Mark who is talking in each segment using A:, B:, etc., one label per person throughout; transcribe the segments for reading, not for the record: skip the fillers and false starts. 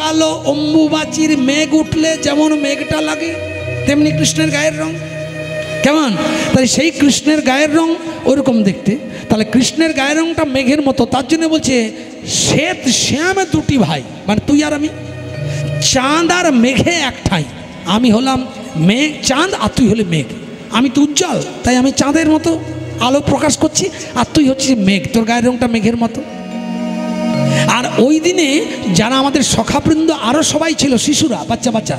A: কালো অম্বুবাচীর মেঘ উঠলে যেমন মেঘটা লাগে তেমনি কৃষ্ণের গায়ের রং কেমন, তাই সেই কৃষ্ণের গায়ের রং ওইরকম দেখতে। তাহলে কৃষ্ণের গায়ের রংটা মেঘের মতো, তার জন্য বলছে শ্বেত শ্যাম দুটি ভাই, মানে তুই আর আমি, চাঁদ আর মেঘে এক ঠাঁই। আমি হলাম মেঘ চাঁদ আর তুই হলে মেঘ। আমি তো উজ্জ্বল, তাই আমি চাঁদের মতো আলো প্রকাশ করছি, আর তুই হচ্ছিস মেঘ, তোর গায়ের রংটা মেঘের মতো। আর ওই দিনে যারা আমাদের সখাবৃন্দ আরও সবাই ছিল, শিশুরা, বাচ্চা বাচ্চা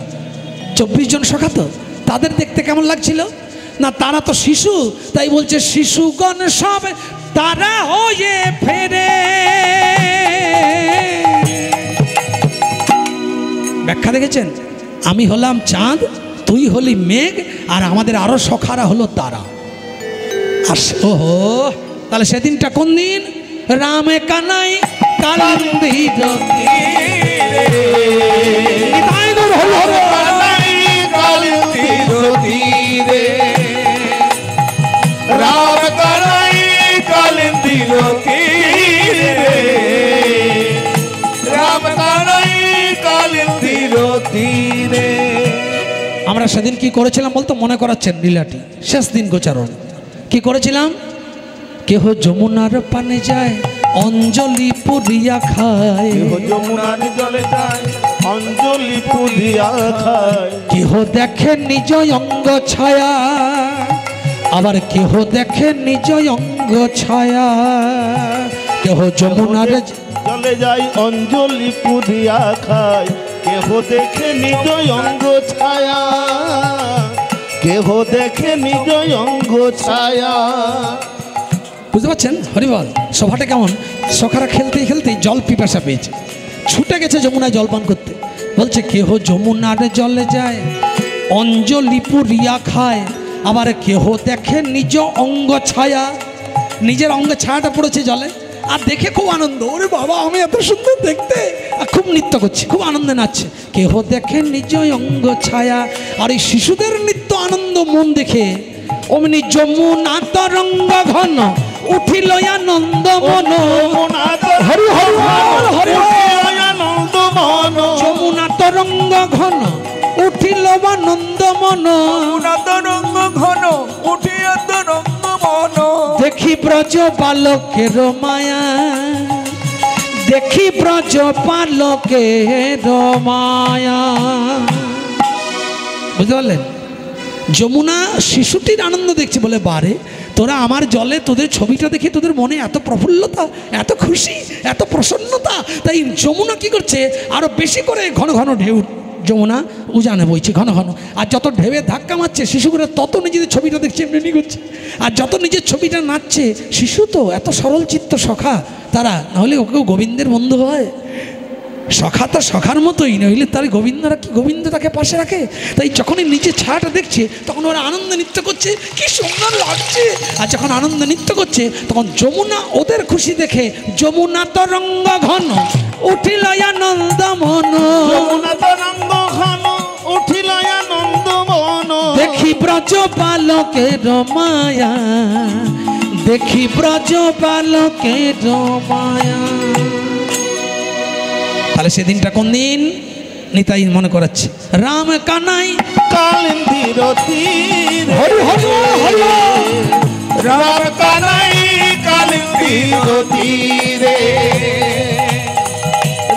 A: 24 জন সখা, তো তাদের দেখতে কেমন লাগছিল না? তারা তো শিশু, তাই বলছে শিশুগণ সব তারা হয়ে ফেরে। ব্যাখ্যা দেখেছেন? আমি হলাম চাঁদ, তুই হলি মেঘ, আর আমাদের আরো সখারা হলো তারা। আর ওহো, তাহলে সেদিনটা কোন দিন? রামে কানাই কালিন্দির তীরে,
B: রাম কানাই কালিন্দির তীরে, রাম কানাই কালিন্দির তীরে।
A: আমরা সেদিন কি করেছিলাম বলতো? মনে করাচ্ছেন লীলাটি, শেষ দিন গোচারণ। কি করেছিলাম? কেহ যমুনার পানে যায় অঞ্জলি পুরিয়া খায়,
B: যমুনার জলে যায় অঞ্জলি পুরিয়া খায়।
A: কেহ দেখে নিজ অঙ্গ ছায়া, আবার কেহ দেখে নিজ অঙ্গ ছায়া। কেহ যমুনার
B: জলে যায় অঞ্জলি পুরিয়া খায়, কেহ দেখে নিজ অঙ্গ ছায়া, কেহ দেখে নিজ অঙ্গ ছায়া।
A: বুঝতে পারছেন? হরিবল সভাটা কেমন? সখারা খেলতেই খেলতেই জল পিপাসা পেয়েছে, ছুটে গেছে যমুনায় জলপান করতে। বলছে কেহ যমুনার জলে যায় অঞ্জলি পুরিয়া খায়, আবার কেহ দেখে নিজ অঙ্গ ছায়া। নিজের অঙ্গ ছায়াটা পড়েছে জলে, আর দেখে খুব আনন্দ, ওরে বাবা আমি এত সুন্দর দেখতে, আর খুব নৃত্য করছি, খুব আনন্দে নাচছে। কেহ দেখে নিজ অঙ্গ ছায়া। আর এই শিশুদের নৃত্য আনন্দ মন দেখে অমনি যমুনা তরঙ্গ ঘন উঠিল আনন্দ মন। হরি হরি হরি
B: আনন্দ মন,
A: যমুনা তরঙ্গ ঘন উঠিল আনন্দ মন,
B: তরঙ্গ ঘন উঠিয়া তরঙ্গ মন।
A: দেখি ব্রজ বালকের মায়া, দেখি ব্রজ বালকের মায়া। বুঝতে পারলেন? যমুনা শিশুটির আনন্দ দেখছে, বলে বারে তোরা আমার জলে, তোদের ছবিটা দেখে তোদের মনে এত প্রফুল্লতা, এত খুশি, এত প্রসন্নতা। তাই যমুনা কি করছে? আরো বেশি করে ঘন ঘন ঢেউ যমুনা উজানে বইছে ঘন ঘন। আর যত ঢেউয়ে ধাক্কা মারছে শিশুগুলো, তত নিজেদের ছবিটা দেখছে এমনি করছে। আর যত নিজের ছবিটা নাচছে, শিশু তো এত সরল চিত্ত সখা তারা, নাহলে ওকেও গোবিন্দের বন্ধু হয়। সখা তো সখার মতোই, নইলে তার গোবিন্দরা কি গোবিন্দ তাকে পাশে রাখে? তাই যখনই নিজের ছায়াটা দেখছে তখন ওরা আনন্দ নৃত্য করছে, কি সুন্দর লাগছে। আর যখন আনন্দ নৃত্য করছে তখন যমুনা ওদের খুশি দেখে যমুনা তরঙ্গ ঘন উঠিল আনন্দ মন,
B: যমুনা তরঙ্গ ঘন উঠিল আনন্দ মন।
A: দেখি ব্রজ বালকের মায়া, দেখি ব্রজ বালকের মায়া। তাহলে সেদিনটা কোন দিন? নিতাই মনে করাচ্ছে রাম কানাই
B: কালিন্দির তীরে,
A: হরি হরি হরি,
B: রাম কানাই কালিন্দির তীরে,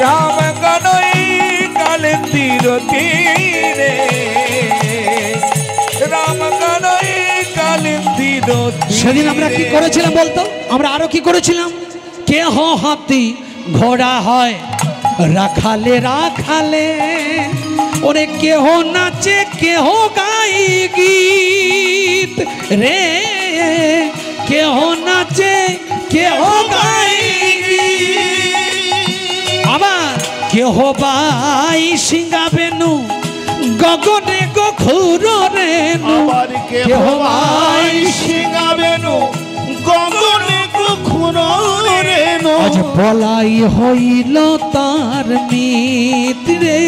B: রাম কানাই কালিন্দির তীরে, রাম কানাই কালিন্দির।
A: সেদিন আমরা কি করেছিলাম বলতো? আমরা আরো কি করেছিলাম? কেহ হাতি ঘোড়া হয় রাখালে রাখালে, ওরে কেহ নাচে কেহ গাই গীত রে, কেহ নাচে কেহ গাই গীত। আবার কেহ বাই সিঙ্গা বেনু গগনে গখুর রেনু,
B: আবার কেহ বাই সিঙ্গা বেনু গগনে গখুর রেনু।
A: আজ বলাই হইল তার মিত্রে,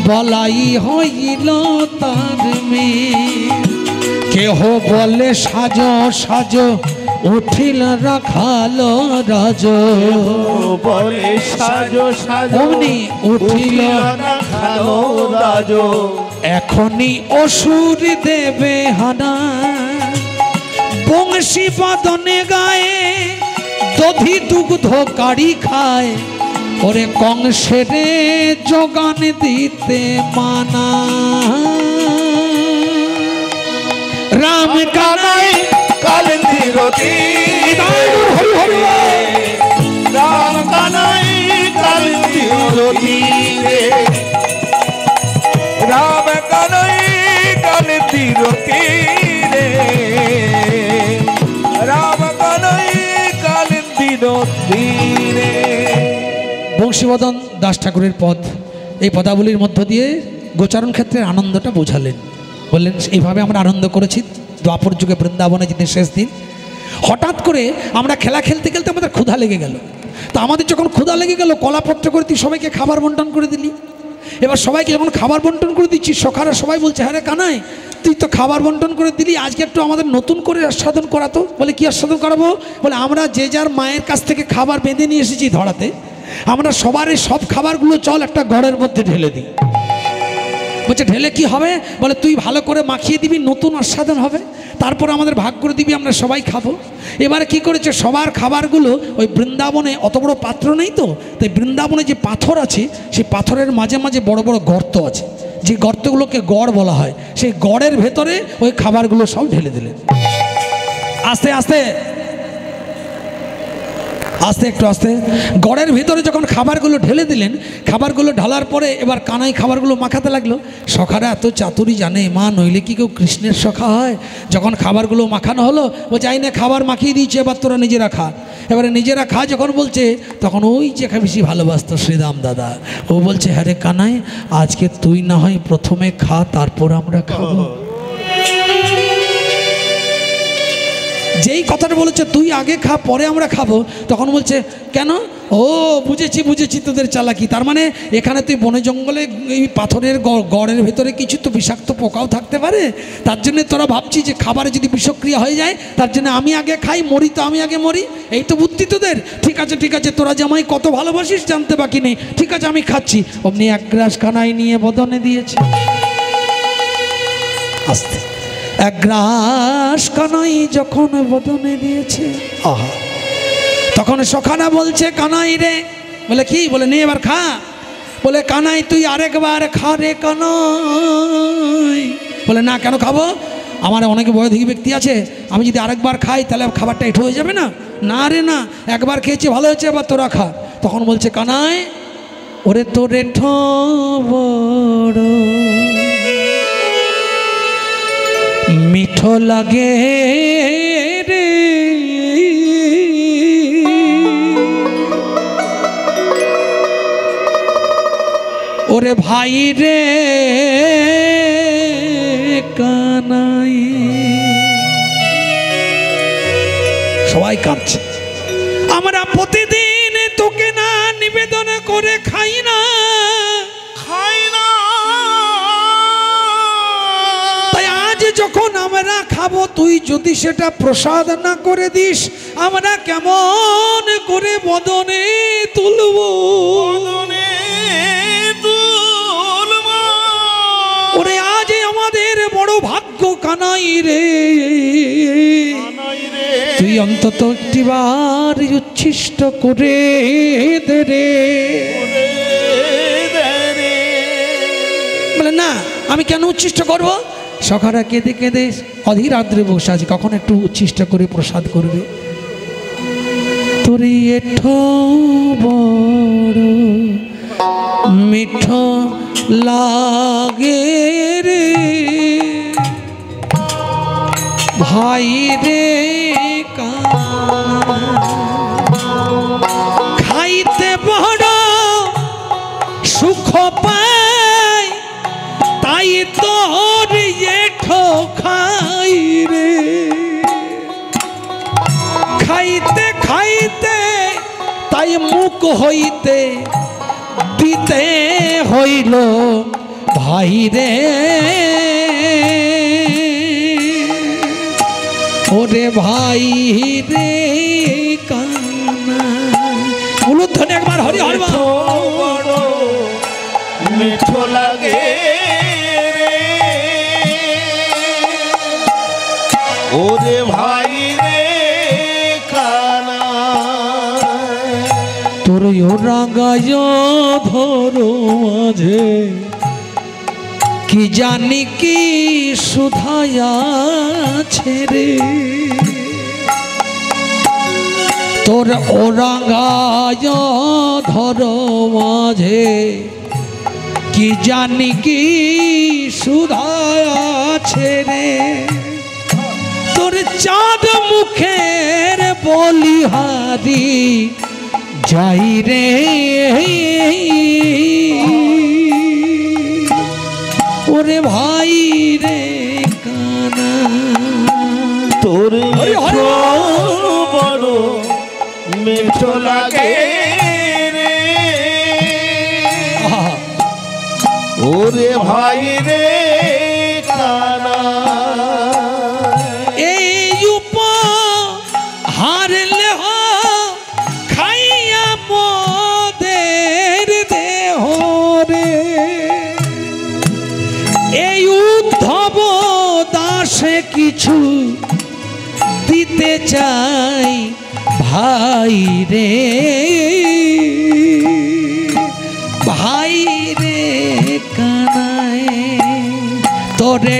A: বলাই হইল তার মিত। কেহ বলে সাজ সাজ উঠিল রাখালো রাজ
B: বলে সাজো সাজো
A: অমনি উঠিল
B: রাখালো রাজো
A: এখনই অসুর দেবে হানা বংশী বাদনে গায়ে দধি দুগ্ধ কারি খায় ওরে কংসেরে যোগান দিতে মানা রাম কানাই
B: কালিন্দী রতি রাম কানাই কালিন্দী রতি রাম কানাই কালিন্দী রতি রাম কানাই কালিন্দী রতি
A: বংশীবদন দাস ঠাকুরের পদ এই পদাবলীর মধ্য দিয়ে গোচারণ ক্ষেত্রের আনন্দটা বোঝালেন। বললেন এইভাবে আমরা আনন্দ করেছি দ্বাপর যুগে বৃন্দাবনে যেদিন শেষ দিন। হঠাৎ করে আমরা খেলা খেলতে খেলতে আমাদের ক্ষুধা লেগে গেল। তো আমাদের যখন ক্ষুধা লেগে গেল কলাপত্র করে তুই সবাইকে খাবার বন্টন করে দিলি। এবার সবাইকে যখন খাবার বন্টন করে দিচ্ছি সখারা সবাই বলছে হ্যাঁ রে কানাই তুই তো খাবার বন্টন করে দিলি, আজকে একটু আমাদের নতুন করে আস্বাদন করাতো। বলে কি আস্বাদন করাবো? বলে আমরা যে যার মায়ের কাছ থেকে খাবার বেঁধে নিয়ে এসেছি ধরাতে, আমরা সবার এই সব খাবারগুলো চল একটা ঘরের মধ্যে ঢেলে দিই। বলছে ঢেলে কি হবে? বলে তুই ভালো করে মাখিয়ে দিবি, নতুন আস্বাদন হবে, তারপর আমাদের ভাগ করে দিবি, আমরা সবাই খাবো। এবারে কি করেছে সবার খাবারগুলো ওই বৃন্দাবনে অত বড় পাত্র নেই তো, তাই বৃন্দাবনে যে পাথর আছে সেই পাথরের মাঝে মাঝে বড় বড় গর্ত আছে, যে গর্তগুলোকে গড় বলা হয়, সেই গড়ের ভেতরে ওই খাবারগুলো সব ঢেলে দিলেন। আস্তে আস্তে আস্তে একটু আস্তে গড়ের ভিতরে যখন খাবারগুলো ঢেলে দিলেন, খাবারগুলো ঢালার পরে এবার কানাই খাবারগুলো মাখাতে লাগলো। সখারা এত চাতুরি জানে মা, নইলে কি কেউ কৃষ্ণের সখা হয়? যখন খাবারগুলো মাখানো হলো ও চাই না খাবার মাখিয়ে দিয়েছে, এবার তোরা নিজেরা খা। এবারে নিজেরা খা যখন বলছে তখন ওই যে বেশি ভালোবাসতো শ্রীরাম দাদা, ও বলছে হ্যাঁ রে কানাই আজকে তুই না হয় প্রথমে খা, তারপর আমরা খাবো। যেই কথাটা বলেছে তুই আগে খা পরে আমরা খাবো, তখন বলছে কেন? ও বুঝেছি বুঝেছি তোদের চালাকি। তার মানে এখানে তুই বনে জঙ্গলে এই পাথরের গড়ের ভেতরে কিছু তো বিষাক্ত পোকাও থাকতে পারে, তার জন্য তোরা ভাবছি যে খাবারে যদি বিষক্রিয়া হয়ে যায় তার জন্য আমি আগে খাই, মরি তো আমি আগে মরি, এই তো বুদ্ধি তোদের। ঠিক আছে ঠিক আছে, তোরা যে আমায় কত ভালোবাসিস জানতে বাকি নেই, ঠিক আছে আমি খাচ্ছি। অমনি এক গ্রাস কানাই নিয়ে বদনে দিয়েছে। আস্তে এক গ্রাস কানাই যখন বদনে দিয়েছে, আহা, তখন সখানা বলছে কানাই রে, বলে কি? বলে নে এবার খা। বলে কানাই তুই আরেকবার খা রে কানাই। বলে না কেন খাবো? আমার অনেক বয়োধিক ব্যক্তি আছে, আমি যদি আরেকবার খাই তাহলে খাবারটা এঁঠো হয়ে যাবে না। না রে না, একবার খেয়েছি ভালো হয়েছে, এবার তোরা খা। তখন বলছে কানাই ওরে তোর এঁঠো বড় মিঠো লাগে রে, ওরে ভাই রে কানাই। সবাই কাঁদছে। আমরা প্রতিদিন তোকে না নিবেদন করে খাই না, যখন আমরা খাবো তুই যদি সেটা প্রসাদ না করে দিস আমরা কেমন করে বদনে তুলব? ওরে আজ আমাদের বড় ভাগ্য কানাই রে, তুই অন্তত একটিবার উচ্ছিষ্ট করে দে রে। বলে না আমি কেন উচ্ছিষ্ট করবো? সখারা কেঁদে কেঁদে অধীর আদ্রে বসে আছে, কখন একটু উচ্ছিষ্ট করে প্রসাদ করবে। তোরে এঠো বড় মিঠো লাগে রে ভাই রে খাইতে বড় সুখ পায়, তাই তোর এঠো খাই রে। খাইতে খাইতে তাই মুখ হইতে দিতে হইল ভাই রে। ওরে ভাই রে কানা। মূলধ্বনি একবার হরি হরি বল।
B: বড় মিঠো লাগে রে, ওরে ভাই রে কানা।
A: তোর রাগায় ধরো মাঝে কি জানি কি সুধায়া ছেড়ে, তোর ওরাঙ্গায় ধরো মাঝে কি জানি কি সুধায়া ছেড়ে, তোর চাঁদ মুখের বলিহারি যাই রে ওরে ভাই রে কানা।
B: তোর
A: হরি হরি
B: মিঠো বড় মিঠো লাগে রে,
A: আহা,
B: ওরে ভাই রে কানা।
A: এই হারলে খাইয়া মদের দেহ রে, এই উদ্ধব দাসে কিছু দিতে চাই ভাই রে, ভাই রে কানায় তোরে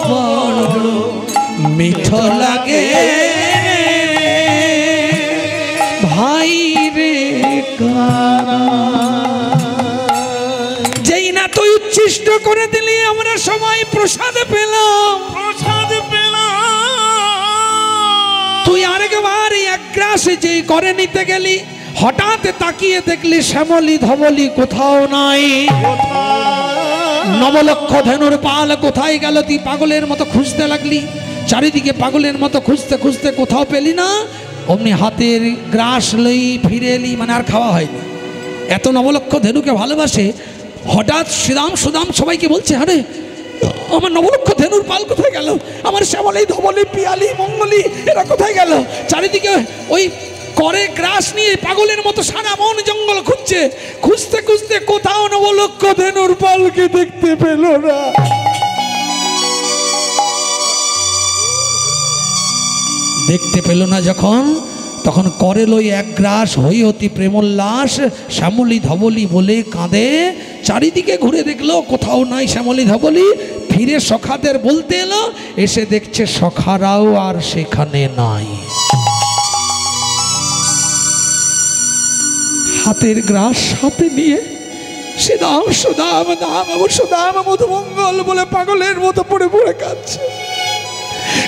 A: বড় মিঠো লাগে ভাই রে কানা। যেই না তুই উচ্ছিষ্ট করে দিলি আমরা সবাই প্রসাদ পেলাম,
B: প্রসাদ পেলাম।
A: তুই আরেকবার এক গ্রাসে যেই করে নিতে গেলি হঠাৎ তাকিয়ে দেখলি শ্যামলি ধবলি কোথাও নাই। নবলক্ষ ধেনুর পাল কোথায় গেল? তুই পাগলের মতো খুঁজতে লাগলি, চারিদিকে পাগলের মতো খুঁজতে খুঁজতে কোথাও পেলি না। অমনি হাতের গ্রাস লই ফিরে এলি, মানে আর খাওয়া হয়নি। এত নবলক্ষ ধেনুকে ভালোবাসে। হঠাৎ সুদাম সুদাম সবাইকে বলছে, আরে আমার নবলক্ষ ধেনুর পাল কোথায় গেল? আমার শ্যামলি ধবলি পিয়ালি মঙ্গলি এরা কোথায় গেল? চারিদিকে ওই করে গ্রাস নিয়ে পাগলের মতো সারা বন জঙ্গল খুঁজছে। খুঁজতে খুঁজতে কোথাও নবলক্ষ ধেনুর পালকে দেখতে পেল না। দেখতে পেল না যখন, তখন করে লই এক গ্রাস হই অতি প্রেমোল্লাস শ্যামলি ধবলি বলে কাঁদে। চারিদিকে ঘুরে দেখলো কোথাও নাই শ্যামলি ধবলি। ফিরে সখাদের বলতে এলো, এসে দেখছে সখারাও আর সেখানে নাই। হাতের গ্রাস হাতে নিয়ে সুদাম সুদাম দাম সুদাম মধুমঙ্গল বলে পাগলের মতো পড়ে পড়ে কাঁদছে।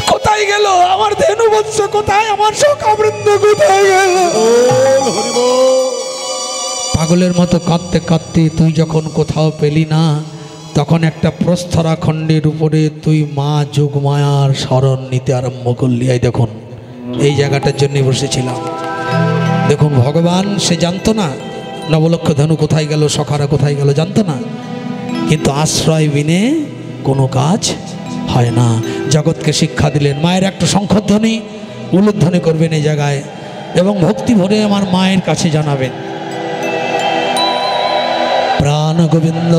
A: কোথায় গেল আমার ধেনু বৎস? কোথায় আমার সখাবৃন্দ? কোথায় গেল? পাগলের মতো কাঁদতে কাঁদতে তুই যখন কোথাও পেলি না, তখন একটা প্রস্তরা খণ্ডের উপরে তুই মা যোগমায়ার স্মরণ নিতে আরম্ভ করলি। এই দেখুন, এই জায়গাটার জন্য বসেছিলাম। দেখুন, ভগবান সে জানতো না নবলক্ষ ধনু কোথায় গেল, সখারা কোথায় গেল, জানতো না। কিন্তু আশ্রয় বিনে কোনো কাজ হয় না। জগৎকে শিক্ষা দিলেন। মায়ের একটা শঙ্খধ্বনি উলুধ্বনি করবেন এই জায়গায়, এবং ভক্তি ভরে আমার মায়ের কাছে জানাবেন। প্রাণ গোবিন্দ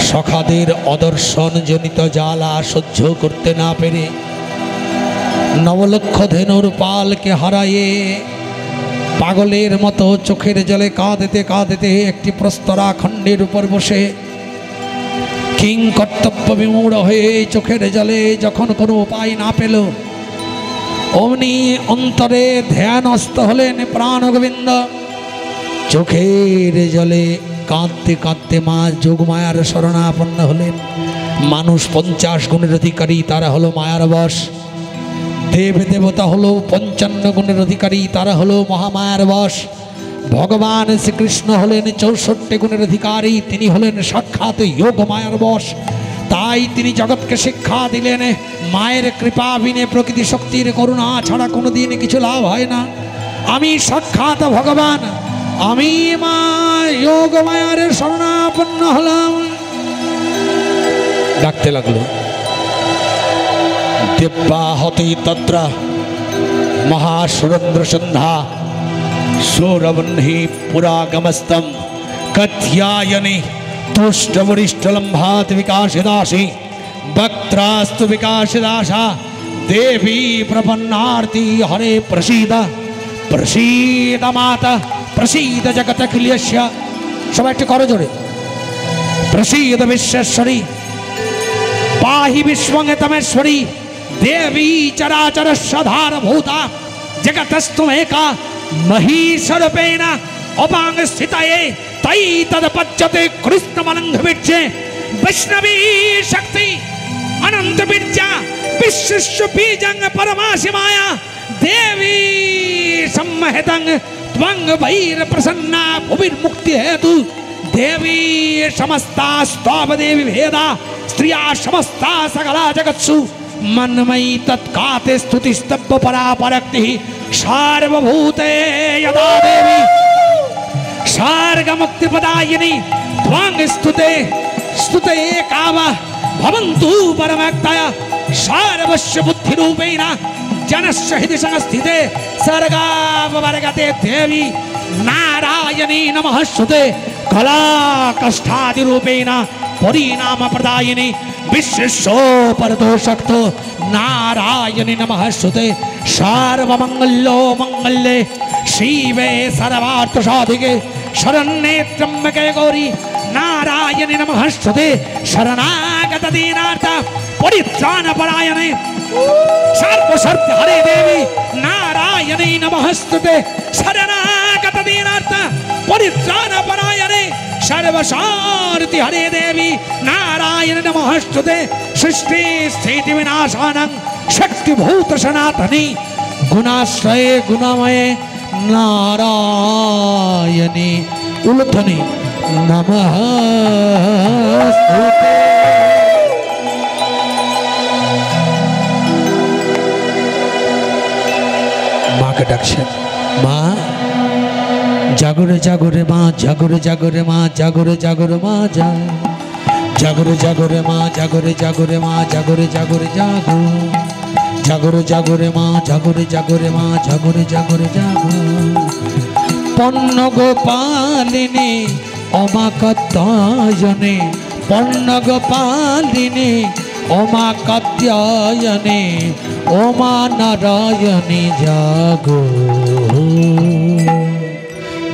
A: সখাদের অদর্শন জনিত জ্বালা সহ্য করতে না পেরে নবলক্ষ ধেনুর পালকে হারায়ে পাগলের মতো চোখের জলে কাঁদতে কাঁদতে একটি প্রস্তরা খণ্ডের উপর বসে কিং কর্তব্য বিমূঢ় হয়ে চোখের জলে যখন কোনো উপায় না পেল, অমনি অন্তরে ধ্যানস্থ হলেন প্রাণ গোবিন্দ। চোখের জলে কাঁদতে কাঁদতে মা যোগমায়ার শরণাপন্ন হলেন। মানুষ 50 গুণের অধিকারী, তারা হলো মায়ার বশ। দেব দেবতা হলো 55 গুণের অধিকারী, তারা হলো মহামায়ার বশ। ভগবান শ্রীকৃষ্ণ হলেন 64 গুণের অধিকারী, তিনি হলেন সাক্ষাৎ যোগ মায়ার বশ। তাই তিনি জগৎকে শিক্ষা দিলেন, মায়ের কৃপা বিনে প্রকৃতি শক্তির করুণা ছাড়া কোনোদিন কিছু লাভ হয় না। আমি সাক্ষাৎ ভগবান, আমি মা যোগ মায়ার শরণাপন্ন হলাম। ডাকতে লাগলো, दिव्याहति तत्र महासुरेन्द्र संध्या सौरवह्नि पुरागमस्तम कथ्यायनि तुष्टवरिष्ठलम्भात् विकासिदासी वक्त्रास्तु विकासिदासा देवी प्रपन्नार्ति हरे प्रसीद प्रसीद माता प्रसीद जगतखिलस्य सबाई एकटु करो जोरे प्रसीद विश्वेश्वरी पाहि विश्वंगतमेश्वरी देवी चराचर सधारभूता जगतस्तुमेका महीशरूपेण अपांग स्थितये तै तदपच्यते कृष्णमनंघविच्चे वैष्णवी शक्ति अनंत विद्या विश्वस्य बीजं परमासि माया देवी सम्महितं त्वं वैर प्रसन्ना भुविर्मुक्ति हेतु देवी समस्ता स्तव देवी भेदा स्त्रिया समस्ता सकला जगत्सु मनमयी तत्काते स्तुति स्तब्ध परापरक्ति सार्वभूते यदा देवी सार्ग मुक्ति पदायिनी त्वं स्तुते स्तुते काव भवन्तु परमक्तया सार्वस्य बुद्धि रूपेण जनस्य हृदि संस्थिते सर्गाववर्गते देवी नारायणी नमः स्तुते कला कष्टादि रूपेण परिणाम प्रदायिनी विश्वेश्वरतो शक्तो नारायणी नमः स्तुते सर्वमंगलो मंगल्ये शिवे सर्वार्थ साधिके शरण्ये त्र्यंबके गौरी नारायणी नमः स्तुते शरणागत दीनार्थ परित्राण परायणे सर्वशर्त हरे देवी नारायणी नमः स्तुते शरणागत दीनार्थ परित्राण परायणे सर्वशार्ति हरे देवी नारायण नमः स्तुते सृष्टि स्थिति विनाशानं शक्तिभूत सनातनी गुणाश्रये गुणमये नारायणी उल्थनी नमः स्तुते। माँ का डाक्शन माँ जागरे जागरे माँ जागरे जागरे माँ जागरे जागरे माँ जागरे जागरे माँ जागरे जागरे माँ जागरे जागरे जागो जागरे जागरे माँ जागरे जागरे माँ जागरे जागरे जागो पन्न गोपालिनी अमा कत्यायने पन्न गोपालिनी अमा कत्यायने ओमा नारायणी जागो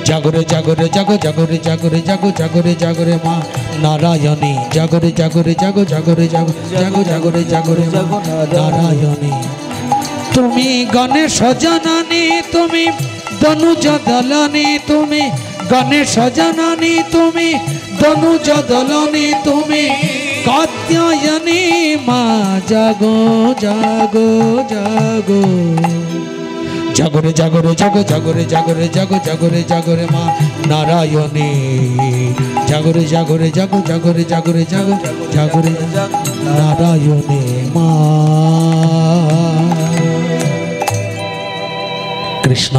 A: जागरे जागरे जागो जागरे जागरे जागो जागरे जागरे माँ नारायणी जागरे जागरे जागो जागरे जागो जागो जागरे जागरे माँ नारायणी तुमी गणेश जननी तुमी धनुज दलनी तुमी गणेश जननी तुमी धनुज दलनी तुमी कात्यायनी माँ जागो जागो जागो जागरे जागरे जागो जागरे जागरे जागो जागरे जागरे माँ नारायणी जागरे जागरे जागो जागरे जागरे जागो जागरे नारायणी माँ कृष्ण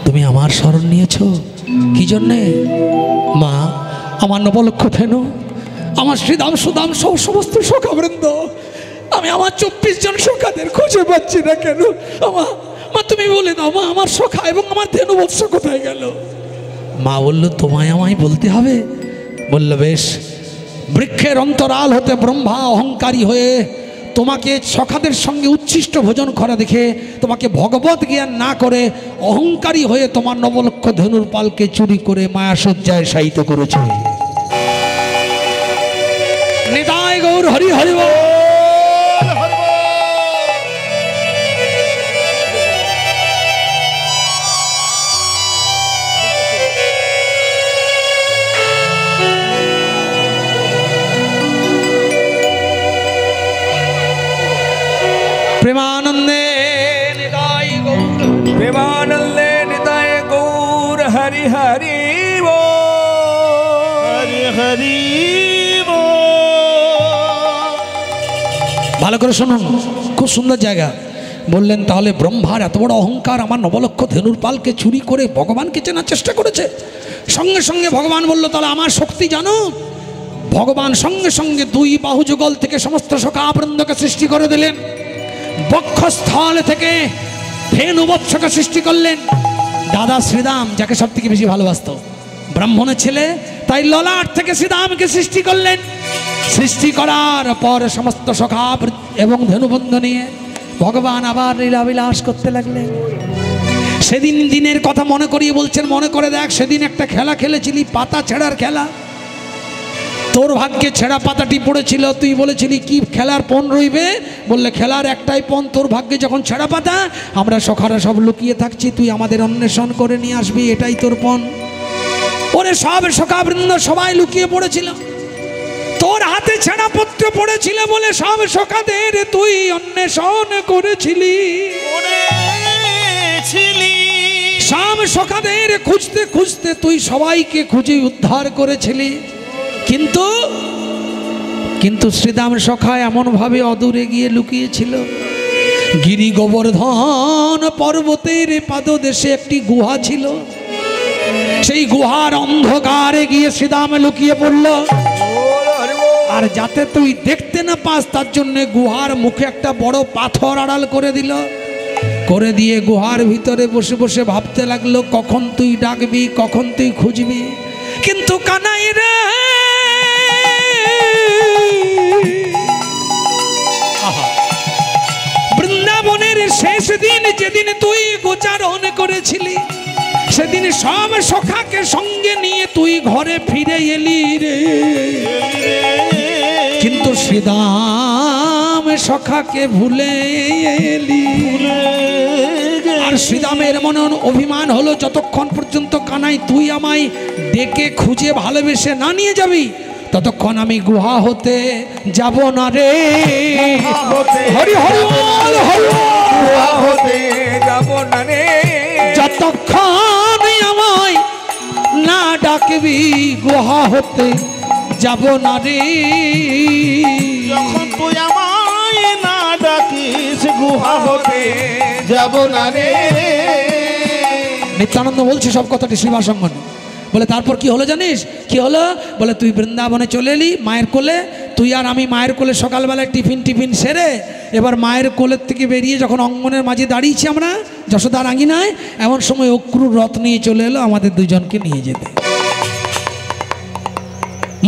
A: তুমি আমার শরণ নিয়েছো কি জন্যে মা আমার নবলক্ষ ধেনু আমার শ্রীদাম সুদাম সহ সমস্ত সখাবৃন্দ আমি আমার 24 জন সখাদের খুঁজে পাচ্ছি না কেন মা মা তুমি বলে দাও মা আমার সখা এবং আমার ধেনু বৎস কোথায় গেল মা বলল তোমায় আমায় বলতে হবে বলল বেশ বৃক্ষের অন্তরাল হতে ব্রহ্মা অহংকারী হয়ে তোমাকে সখাদের সঙ্গে উচ্ছিষ্ট ভোজন করা দেখে তোমাকে ভগবত জ্ঞান না করে অহংকারী হয়ে তোমার নবলক্ষ ধনুর পালকে চুরি করে মায়াসজ্জায় শায়িত করেছে নিতাই গৌর হরি হরি বল प्रेमानंदे निताय गौर
B: प्रेमानंदे निताय गौर हरि हरि बोल हरि हरि बोल
A: ভালো করে শুনুন খুব সুন্দর জায়গা বললেন তাহলে ব্রহ্মার এত বড় অহংকার আমার নবলক্ষ ধনুর পালকে চুরি করে ভগবানকে চেনার চেষ্টা করেছে সঙ্গে সঙ্গে ভগবান বলল তাহলে আমার শক্তি জানো ভগবান সঙ্গে সঙ্গে দুই বাহু যুগল থেকে সমস্ত সখা বৃন্দকে সৃষ্টি করে দিলেন বক্ষস্থল থেকে ধেনু বৎসকে সৃষ্টি করলেন। দাদা শ্রীরাম যাকে সব থেকে বেশি ভালোবাসত, ব্রাহ্মণের ছেলে, তাই ললাট থেকে শ্রীরামকে সৃষ্টি করলেন। সৃষ্টি করার পর সমস্ত সখা এবং ধনুবন্ধ নিয়ে ভগবান আবার লীলাবিলাস করতে লাগলেন। সেদিন দিনের কথা মনে করিয়ে বলছেন, মনে করে দেখ সেদিন একটা খেলা খেলেছিলি, পাতা ছেঁড়ার খেলা। তোর ভাগ্যে ছেঁড়া পাতাটি পড়েছিল, তুই বলেছিলি কি খেলার পণ রইবে, বললে খেলার একটাই পণ, তোর ভাগ্যে যখন ছেঁড়া পাতা, আমরা সখারা সব লুকিয়ে থাকছি, তুই আমাদের অন্বেষণ করে নিয়ে আসবি, এটাই তোর পণ। ওরে সব সখাবৃন্দ সবাই লুকিয়ে পড়েছিল, তোর হাতে ছেঁড়া পত্র পড়েছিল বলে সব সখাদের তুই অন্বেষণ করেছিলি। সব সখাদের খুঁজতে খুঁজতে তুই সবাইকে খুঁজে উদ্ধার করেছিলি, কিন্তু শ্রীরাম সখা এমন ভাবে অদূরে গিয়ে লুকিয়েছিল। গিরি গোবর্ধন পর্বতের পাদদেশে একটি গুহা ছিল, সেই গুহার অন্ধকারে গিয়ে শ্রীরাম লুকিয়ে পড়ল। আর যাতে তুই দেখতে না পাস তার জন্য গুহার মুখে একটা বড় পাথর আড়াল করে দিল, করে দিয়ে গুহার ভিতরে বসে বসে ভাবতে লাগলো কখন তুই ডাকবি, কখন তুই খুঁজবি। কিন্তু কানাই রে, বৃন্দাবনের শেষ দিন যেদিন তুই গোচারণ করেছিলি, সেদিন সব সখাকে সঙ্গে নিয়ে তুই ঘরে ফিরে এলি রে। কিন্তু শ্রীরাম সখাকে ভুলে এলি। আর শ্রীরামের মনে অভিমান হলো, যতক্ষণ পর্যন্ত কানাই তুই আমায় ডেকে খুঁজে ভালোবেসে না নিয়ে যাবি, ততক্ষণ আমি গুহা হতে যাব না রে। হরি হরি বল, হরি
B: গুহা হতে যাব না রে।
A: যতক্ষণ আমায় না ডাকবি গুহা হতে যাব না রে।
C: যখন তুই আমায় না ডাকিস গুহা হতে যাব না রে।
A: নিত্যানন্দ বলছে সব কথাটি শ্রীবাসঙ্গনে। বলে তারপর কি হলো জানিস কি হলো? বলে তুই বৃন্দাবনে চলে এলি মায়ের কোলে, তুই আর আমি মায়ের কোলে সকালবেলায় টিফিন সেরে এবার মায়ের কোলের থেকে বেরিয়ে যখন অঙ্গনের মাঝে দাঁড়িয়েছি আমরা যশোদার আঙিনায়, এমন সময় অক্রুর রথ নিয়ে চলে এলো আমাদের দুজনকে নিয়ে যেতে।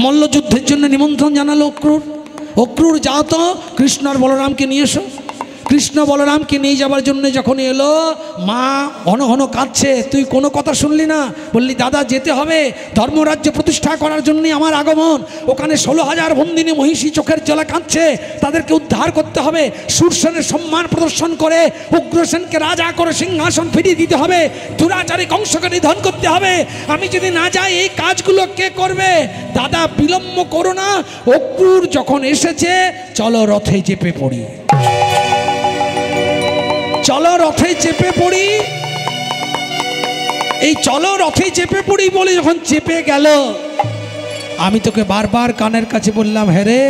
A: মল্লযুদ্ধের জন্য নিমন্ত্রণ জানালো অক্রুর যাও তো কৃষ্ণ আর বলরামকে নিয়ে এসো। কৃষ্ণ বলরামকে নিয়ে যাবার জন্য যখন এলো, মা ঘন ঘন কাঁদছে, তুই কোনো কথা শুনলি না, বললি দাদা যেতে হবে, ধর্মরাজ্য প্রতিষ্ঠা করার জন্যই আমার আগমন। ওখানে 16,000 বন্দিনী মহিষী চোখের জলে কাঁদছে, তাদেরকে উদ্ধার করতে হবে, সুরসেনের সম্মান প্রদর্শন করে উগ্রসেনকে রাজা করে সিংহাসন ফিরিয়ে দিতে হবে, দুরাচারী কংসকে নিধন করতে হবে। আমি যদি না যাই এই কাজগুলো কে করবে? দাদা বিলম্ব করো না, অক্রুর যখন এসেছে চলো রথে চেপে পড়ি, চলো রথে চেপে পড়ি। এই চলো রথে চেপে পড়ি বলে যখন চেপে গেল, আমি তোকে বারবার কানের কাছে বললাম, হ্যাঁ রে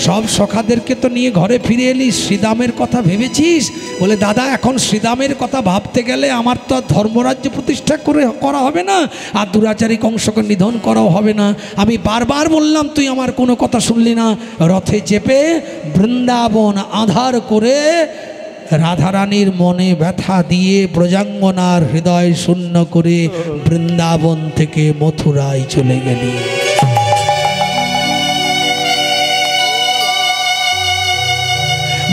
A: সব সখাদেরকে তো নিয়ে ঘরে ফিরে এলি, শ্রীরামের কথা ভেবেছিস? বলে দাদা এখন শ্রীরামের কথা ভাবতে গেলে আমার তো আর ধর্মরাজ্য প্রতিষ্ঠা করা হবে না, আর দুরাচারী কংসকে নিধন করাও হবে না। আমি বারবার বললাম, তুই আমার কোনো কথা শুনলি না। রথে চেপে বৃন্দাবন আধার করে রাধারানীর মনে ব্যথা দিয়ে ব্রজাঙ্গনার হৃদয় শূন্য করে বৃন্দাবন থেকে মথুরায় চলে গেলি।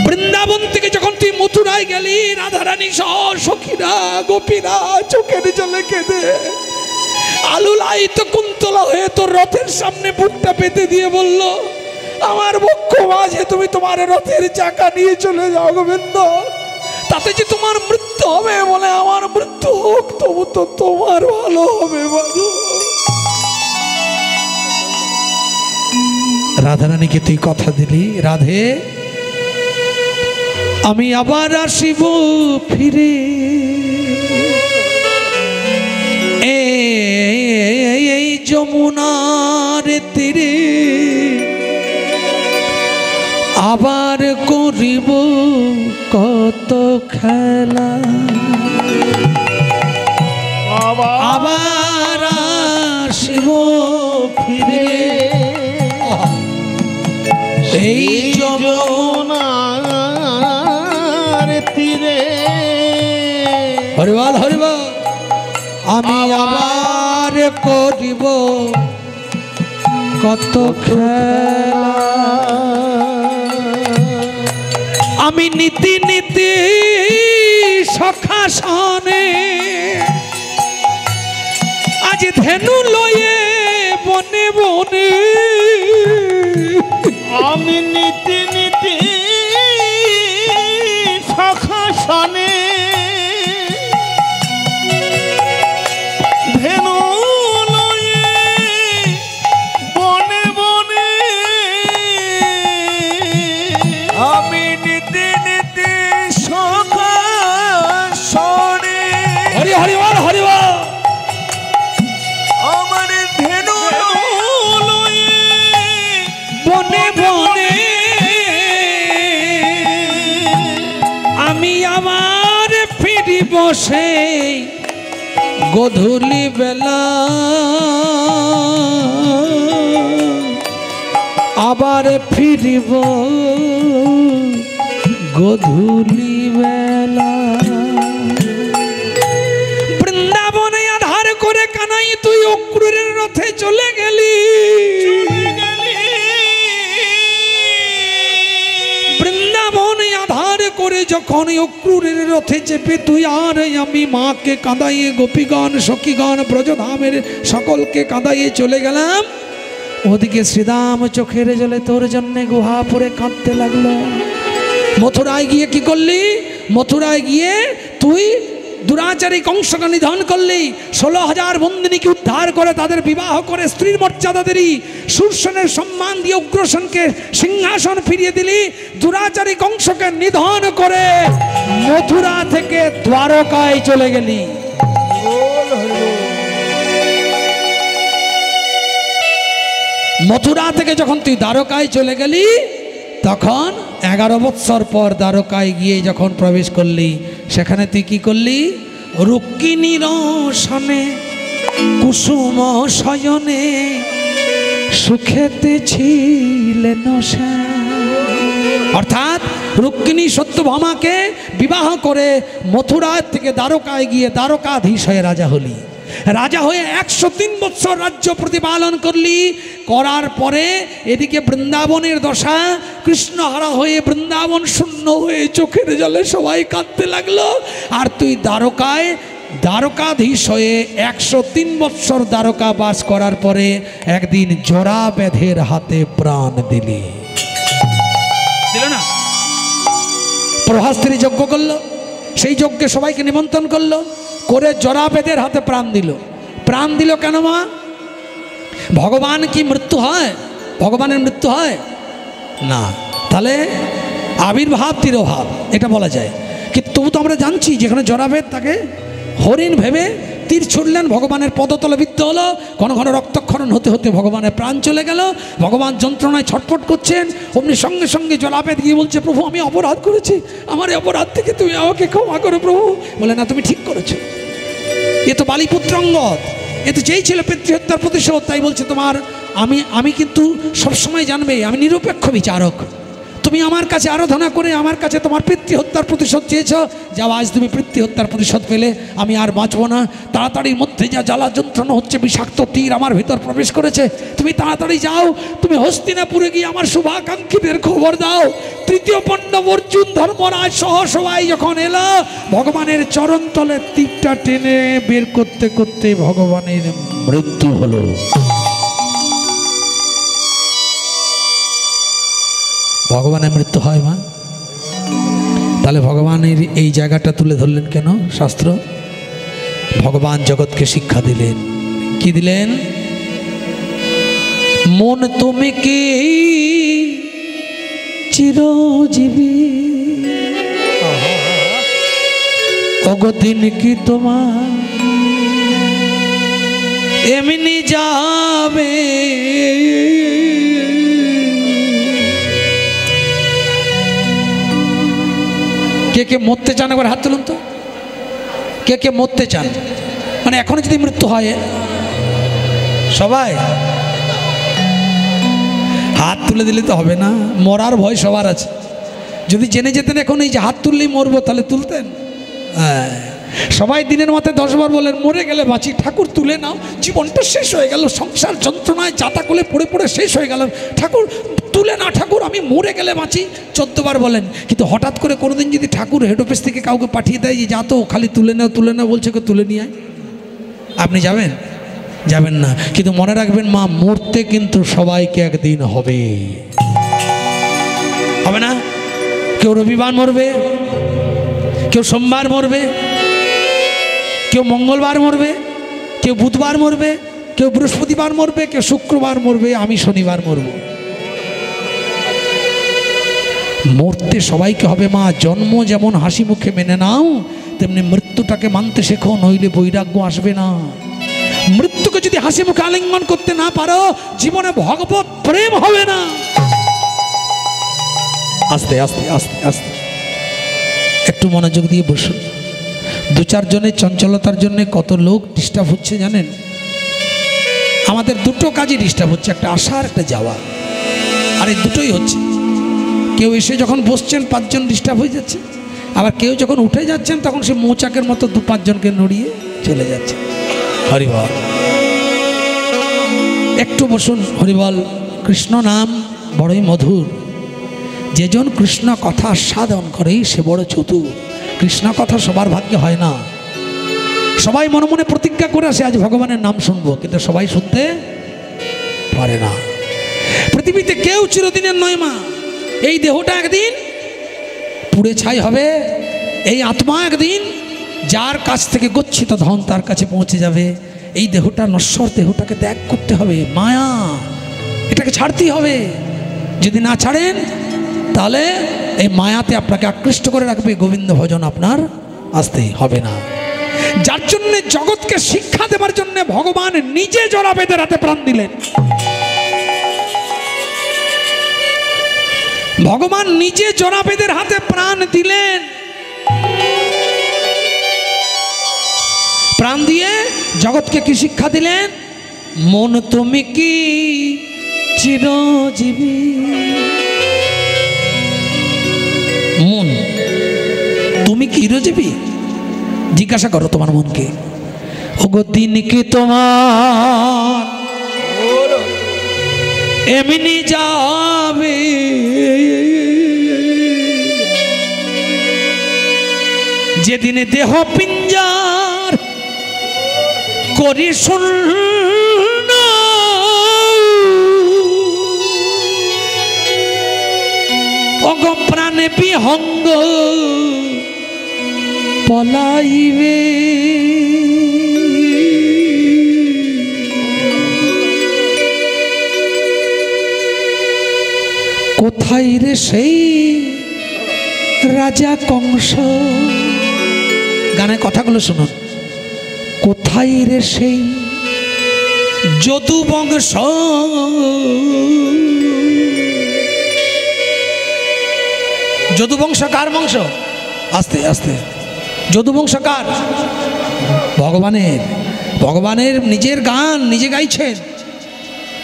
A: বৃন্দাবন থেকে যখন তুই মথুরায় গেলি, রাধারানী সহ সখীরা গোপীরা চোখের জলে কেঁদে আলুলায়িত কুন্তলা হয়ে তোর রথের সামনে বুকটা পেতে দিয়ে বলল, আমার বক্ষ মাঝে তুমি তোমার রথের চাকা নিয়ে চলে যাও গোবিন্দ, তাতে যে তোমার মৃত্যু হবে, বলে আমার মৃত্যু হোক তবু তো তোমার ভালো হবে বাবু। রাধারানীকে তুই কথা দিলি, রাধে আমি আবার আসিব ফিরে, এই যমুনার তীরে আবার করিব কত খেলা, আবার আসিব ফিরে এই যমুনার হরিবল হরিবল। আমি আবার করিব কত খেলা, আমি নীতি নীতি সখা সনে আজ ধেনু লয়ে বনে বনে,
C: আমি নীতি নীতি সখা সনে ধেনু লয়ে বনে বনে,
B: আমি নীতি নীতি সখা সনে
A: হরি হরি বল হরি বল।
B: আমার ধেনু
C: লয়ে
A: বনে বনে আমি আবার ফিরিব সেই গধূলি বেলা, আবার ফিরিব গধূলি বেলা। বৃন্দাবনে আধার করে কানাই তুই অক্রূরের রথে চলে গেলি, বৃন্দাবনে আধার করে যখন অক্রূরের রথে চেপে তুই আর আমি মাকে কাঁদাইয়ে গোপীগণ সখীগণ ব্রজধামের সকলকে কাঁদাইয়ে চলে গেলাম, ওদিকে শ্রীরাম চোখের জলে তোর জন্য গুহা পরে কাঁদতে লাগলো। মথুরায় গিয়ে কি করলি? মথুরায় গিয়ে তুই দুরাচারী কংসকে নিধন করলি, 16,000 বন্দিনীকে উদ্ধার করে তাদের বিবাহ করে স্ত্রীর মর্যাদা দিলি, সুরসেনের সম্মান দিয়ে উগ্রসেনকে সিংহাসন ফিরিয়ে দিলি, দুরাচারী কংসকে নিধন করে মথুরা থেকে দ্বারকায় চলে গেলি। মথুরা থেকে যখন তুই দ্বারকায় চলে গেলি তখন 11 বৎসর পর দ্বারকায় গিয়ে যখন প্রবেশ করলি, সেখানে তুই কি করলি? রুক্মিণীর সনে কুসুম শয়নে সুখেতে ছিলেন সে। অর্থাৎ রুক্মিণী সত্যভামাকে বিবাহ করে মথুরা থেকে দ্বারকায় গিয়ে দ্বারকাধীশ হয়ে রাজা হলি। রাজা হয়ে 103 বৎসর রাজ্য প্রতিপালন করলি। করার পরে এদিকে বৃন্দাবনের দশা, কৃষ্ণহারা হয়ে বৃন্দাবন শূন্য হয়ে চোখের জলে সবাই কাঁদতে লাগলো। আর তুই দ্বারকায় দ্বারকাধীশ হয়ে 103 বৎসর দ্বারকা বাস করার পরে একদিন জরাবেধের হাতে প্রাণ দিলি। দিল না? প্রভাস্ত্রী যজ্ঞ করলো, সেই যজ্ঞে সবাইকে নিমন্ত্রণ করলো, করে জরাবেদের হাতে প্রাণ দিল। প্রাণ দিল কেন মা? ভগবান কি মৃত্যু হয়? ভগবানের মৃত্যু হয় না। তাহলে আবির্ভাব তিরোভাব এটা বলা যায়। কিন্তু তবু তো আমরা জানছি যেখানে জরাবেদ তাকে হরিণ ভেবে তীর ছুড়লেন, ভগবানের পদতলে বিদ্ধ হলো, ঘন ঘন রক্তক্ষরণ হতে হতে ভগবানের প্রাণ চলে গেল। ভগবান যন্ত্রণায় ছটফট করছেন, অমনি সঙ্গে সঙ্গে জলাবেদ গিয়ে বলছে, প্রভু আমি অপরাধ করেছি, আমার এই অপরাধ থেকে তুমি আমাকে ক্ষমা করো প্রভু। বলে না, তুমি ঠিক করেছো, এ তো বালিপুত্র অঙ্গদ, এ তো চেয়েছিল পিতৃহত্যার প্রতিশোধ, তাই বলছে তোমার আমি কিন্তু সবসময় জানবে আমি নিরপেক্ষ বিচারক। তুমি আমার কাছে আরাধনা করে আমার কাছে তোমার পিতৃহত্যার প্রতিশোধ চেয়েছ, যাও আজ তুমি পিতৃহত্যার প্রতিশোধ পেলে, আমি আর বাঁচবো না। তাড়াতাড়ির মধ্যে যা জ্বালা যন্ত্রণা হচ্ছে, বিষাক্ত তীর আমার ভিতর প্রবেশ করেছে, তুমি তাড়াতাড়ি যাও, তুমি হস্তিনাপুরে গিয়ে আমার শুভাকাঙ্ক্ষীদের খবর দাও। তৃতীয় পাণ্ডব অর্জুন ধর্মরাজ সহ সবাই যখন এলো, ভগবানের চরণতলে তীরটা টেনে বের করতে করতে ভগবানের মৃত্যু হলো। ভগবানের মৃত্যু হয় মা? তাহলে ভগবানের এই জায়গাটা তুলে ধরলেন কেন শাস্ত্র? ভগবান জগৎকে শিক্ষা দিলেন। কি দিলেন? মন তুমি কি চিরজীবী, অগদিন কি তোমার এমনি যাবে, কে কে মরতে চান একবার হাত তুলুন তো। কে কে মরতে চান? মানে এখনো যদি মৃত্যু হয় সবাই হাত তুলে দিলে তো হবে না, মরার ভয় সবার আছে। যদি জেনে যেতেন এখন এই যে হাত তুললেই মরবো তাহলে তুলতেন? হ্যাঁ, সবাই দিনের মাথায় 10 বার বলেন মরে গেলে বাঁচি, ঠাকুর তুলে নাও, জীবনটা শেষ হয়ে গেল, সংসার যন্ত্রণায় যাতা কোলে পড়ে পড়ে শেষ হয়ে গেল, ঠাকুর তুলে না, ঠাকুর আমি মরে গেলে বাঁচি, 14 বার বলেন। কিন্তু হঠাৎ করে কোনোদিন যদি ঠাকুর হেড অফিস থেকে কাউকে পাঠিয়ে দেয় যে যা তো খালি তুলে নাও বলছে, কেউ তুলে নিয়ে আয়, আপনি যাবেন? যাবেন না। কিন্তু মনে রাখবেন মা, মরতে কিন্তু সবাইকে একদিন হবে, হবে না? কেউ রবিবার মরবে, কেউ সোমবার মরবে, কেউ মঙ্গলবার মরবে, কেউ বুধবার মরবে, কেউ বৃহস্পতিবার মরবে, কেউ শুক্রবার মরবে, আমি শনিবার মরব। মরতে সবাইকে হবে মা। জন্ম যেমন হাসি মুখে মেনে নাও, তেমনি মৃত্যুটাকে মানতে শেখো, নইলে বৈরাগ্য আসবে না। মৃত্যুকে যদি হাসি মুখে আলিঙ্গন করতে না পারো, জীবনে ভগবত প্রেম হবে না। আস্তে আস্তে আস্তে আস্তে একটু মনোযোগ দিয়ে বসুন। 2-4 জনের চঞ্চলতার জন্য কত লোক ডিস্টার্ব হচ্ছে জানেন? আমাদের দুটো কাজই ডিস্টার্ব হচ্ছে, একটা আসা আর একটা যাওয়া, আর এই দুটোই হচ্ছে। কেউ এসে যখন বসছেন 5 জন ডিস্টার্ব হয়ে যাচ্ছে, আবার কেউ যখন উঠে যাচ্ছেন তখন সে মৌচাকের মতো 2-5 জনকে নড়িয়ে চলে যাচ্ছে। হরিবল, একটু বসুন। হরিবল। কৃষ্ণ নাম বড়ই মধুর, যেজন কৃষ্ণ কথা সাধন করে সে বড় চতুর। কৃষ্ণ কথা সবার ভাগ্যে হয় না। সবাই মনে মনে প্রতিজ্ঞা করে আসে আজ ভগবানের নাম শুনবো, কিন্তু সবাই শুনতে পারে না। পৃথিবীতে কেউ চিরদিনের নয় মা। এই দেহটা একদিন পুড়ে ছাই হবে, এই আত্মা একদিন যার কাছ থেকে গচ্ছিত ধন তার কাছে পৌঁছে যাবে। এই দেহটা নশ্বর, দেহটাকে ত্যাগ করতে হবে, মায়া, এটাকে ছাড়তেই হবে। যদি না ছাড়েন তাহলে এই মায়াতে আপনাকে আকৃষ্ট করে রাখবে, গোবিন্দ ভজন আপনার আসতেই হবে না। যার জন্য জগৎকে শিক্ষা দেবার জন্য ভগবান নিজে জরাবেদের হাতে প্রাণ দিলেন। ভগবান নিজে জরাবেদের হাতে প্রাণ দিলেন। প্রাণ দিয়ে জগৎকে কি শিক্ষা দিলেন? মন তুমি কি চিরজীবী। মন তুমি কি চিরজীবী? জিজ্ঞাসা করো তোমার মনকে, ওগো দিন কি তোমার এমনি যাবে, যেদিন দেহ পিঞ্জার করি শূন্য, ওগো প্রাণে বিহঙ্গ পলাইবে। কোথায় রে সেই রাজা কংস? গানের কথাগুলো শুনুন। কোথায় রে সেই যদু বংশ? যদু বংশ কার বংশ? আস্তে আস্তে। যদু বংশ কার? ভগবানের। ভগবানের নিজের গান নিজে গাইছেন।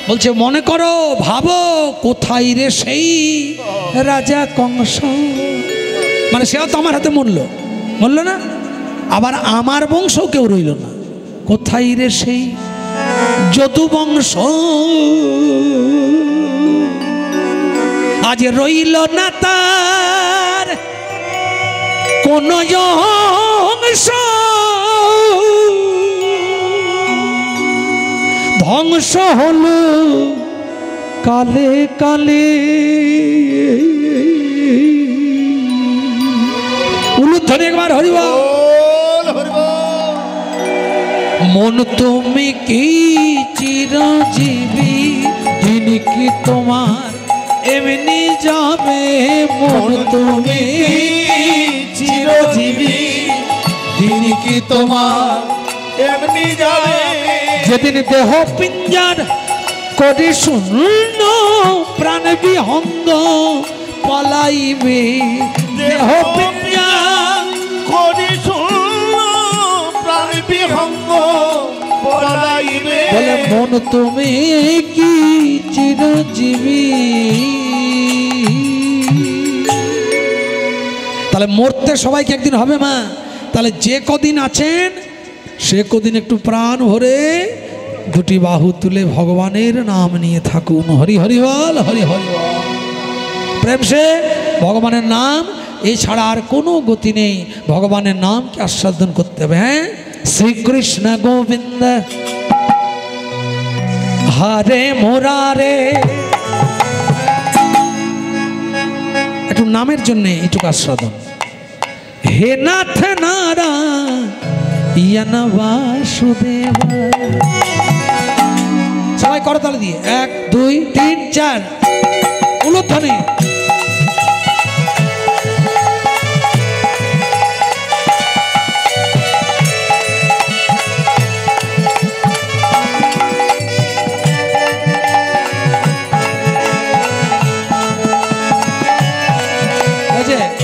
A: বলছে মনে করো, ভাবো, কোথায় রে সেই রাজা কংস? মানে সেও তো আমার হাতে মরল না, আবার আমার বংশ কেউ রইল না। কোথায় রে সেই যদু বংশ? আজ রইল না তার কোন অংশ, ধ্বংস হলো কালে কালে। উলুধ্বনি একবার হরিবল। মন তুমি কি চিরজীবী, দিন কি তোমার এমনি যাবে। মন তুমি
C: চিরজীবী, দিন কি তোমার এমনি যাবে।
A: যেদিন দেহ পিঞ্জার করে শূন্য, প্রাণ বিহঙ্গ পলাইবে। দেহ পিঞ্জার
C: করে শূন্য, প্রাণ বিহঙ্গ পলাইবে।
A: বলে মন তুমি কি চিরজীবী। তাহলে মরতে সবাইকে একদিন হবে মা। তাহলে যে কদিন আছেন সে কদিন একটু প্রাণ ভরে দুটি বাহু তুলে ভগবানের নাম নিয়ে থাকুন। হরি হরি বল, হরি হরি বল। প্রেম সে ভগবানের নাম, এছাড়া আর কোনো গতি নেই। ভগবানের নামকে আস্বাদন করতে হবে। হ্যাঁ, শ্রীকৃষ্ণ গোবিন্দ হরে মুরারে। একটু নামের জন্য এইটুকু আস্বাদন। হে নাথ নারায়ণ বাসুদেব। সবাই করতালি দিয়ে 1 2 3 4 উলুধ্বনি।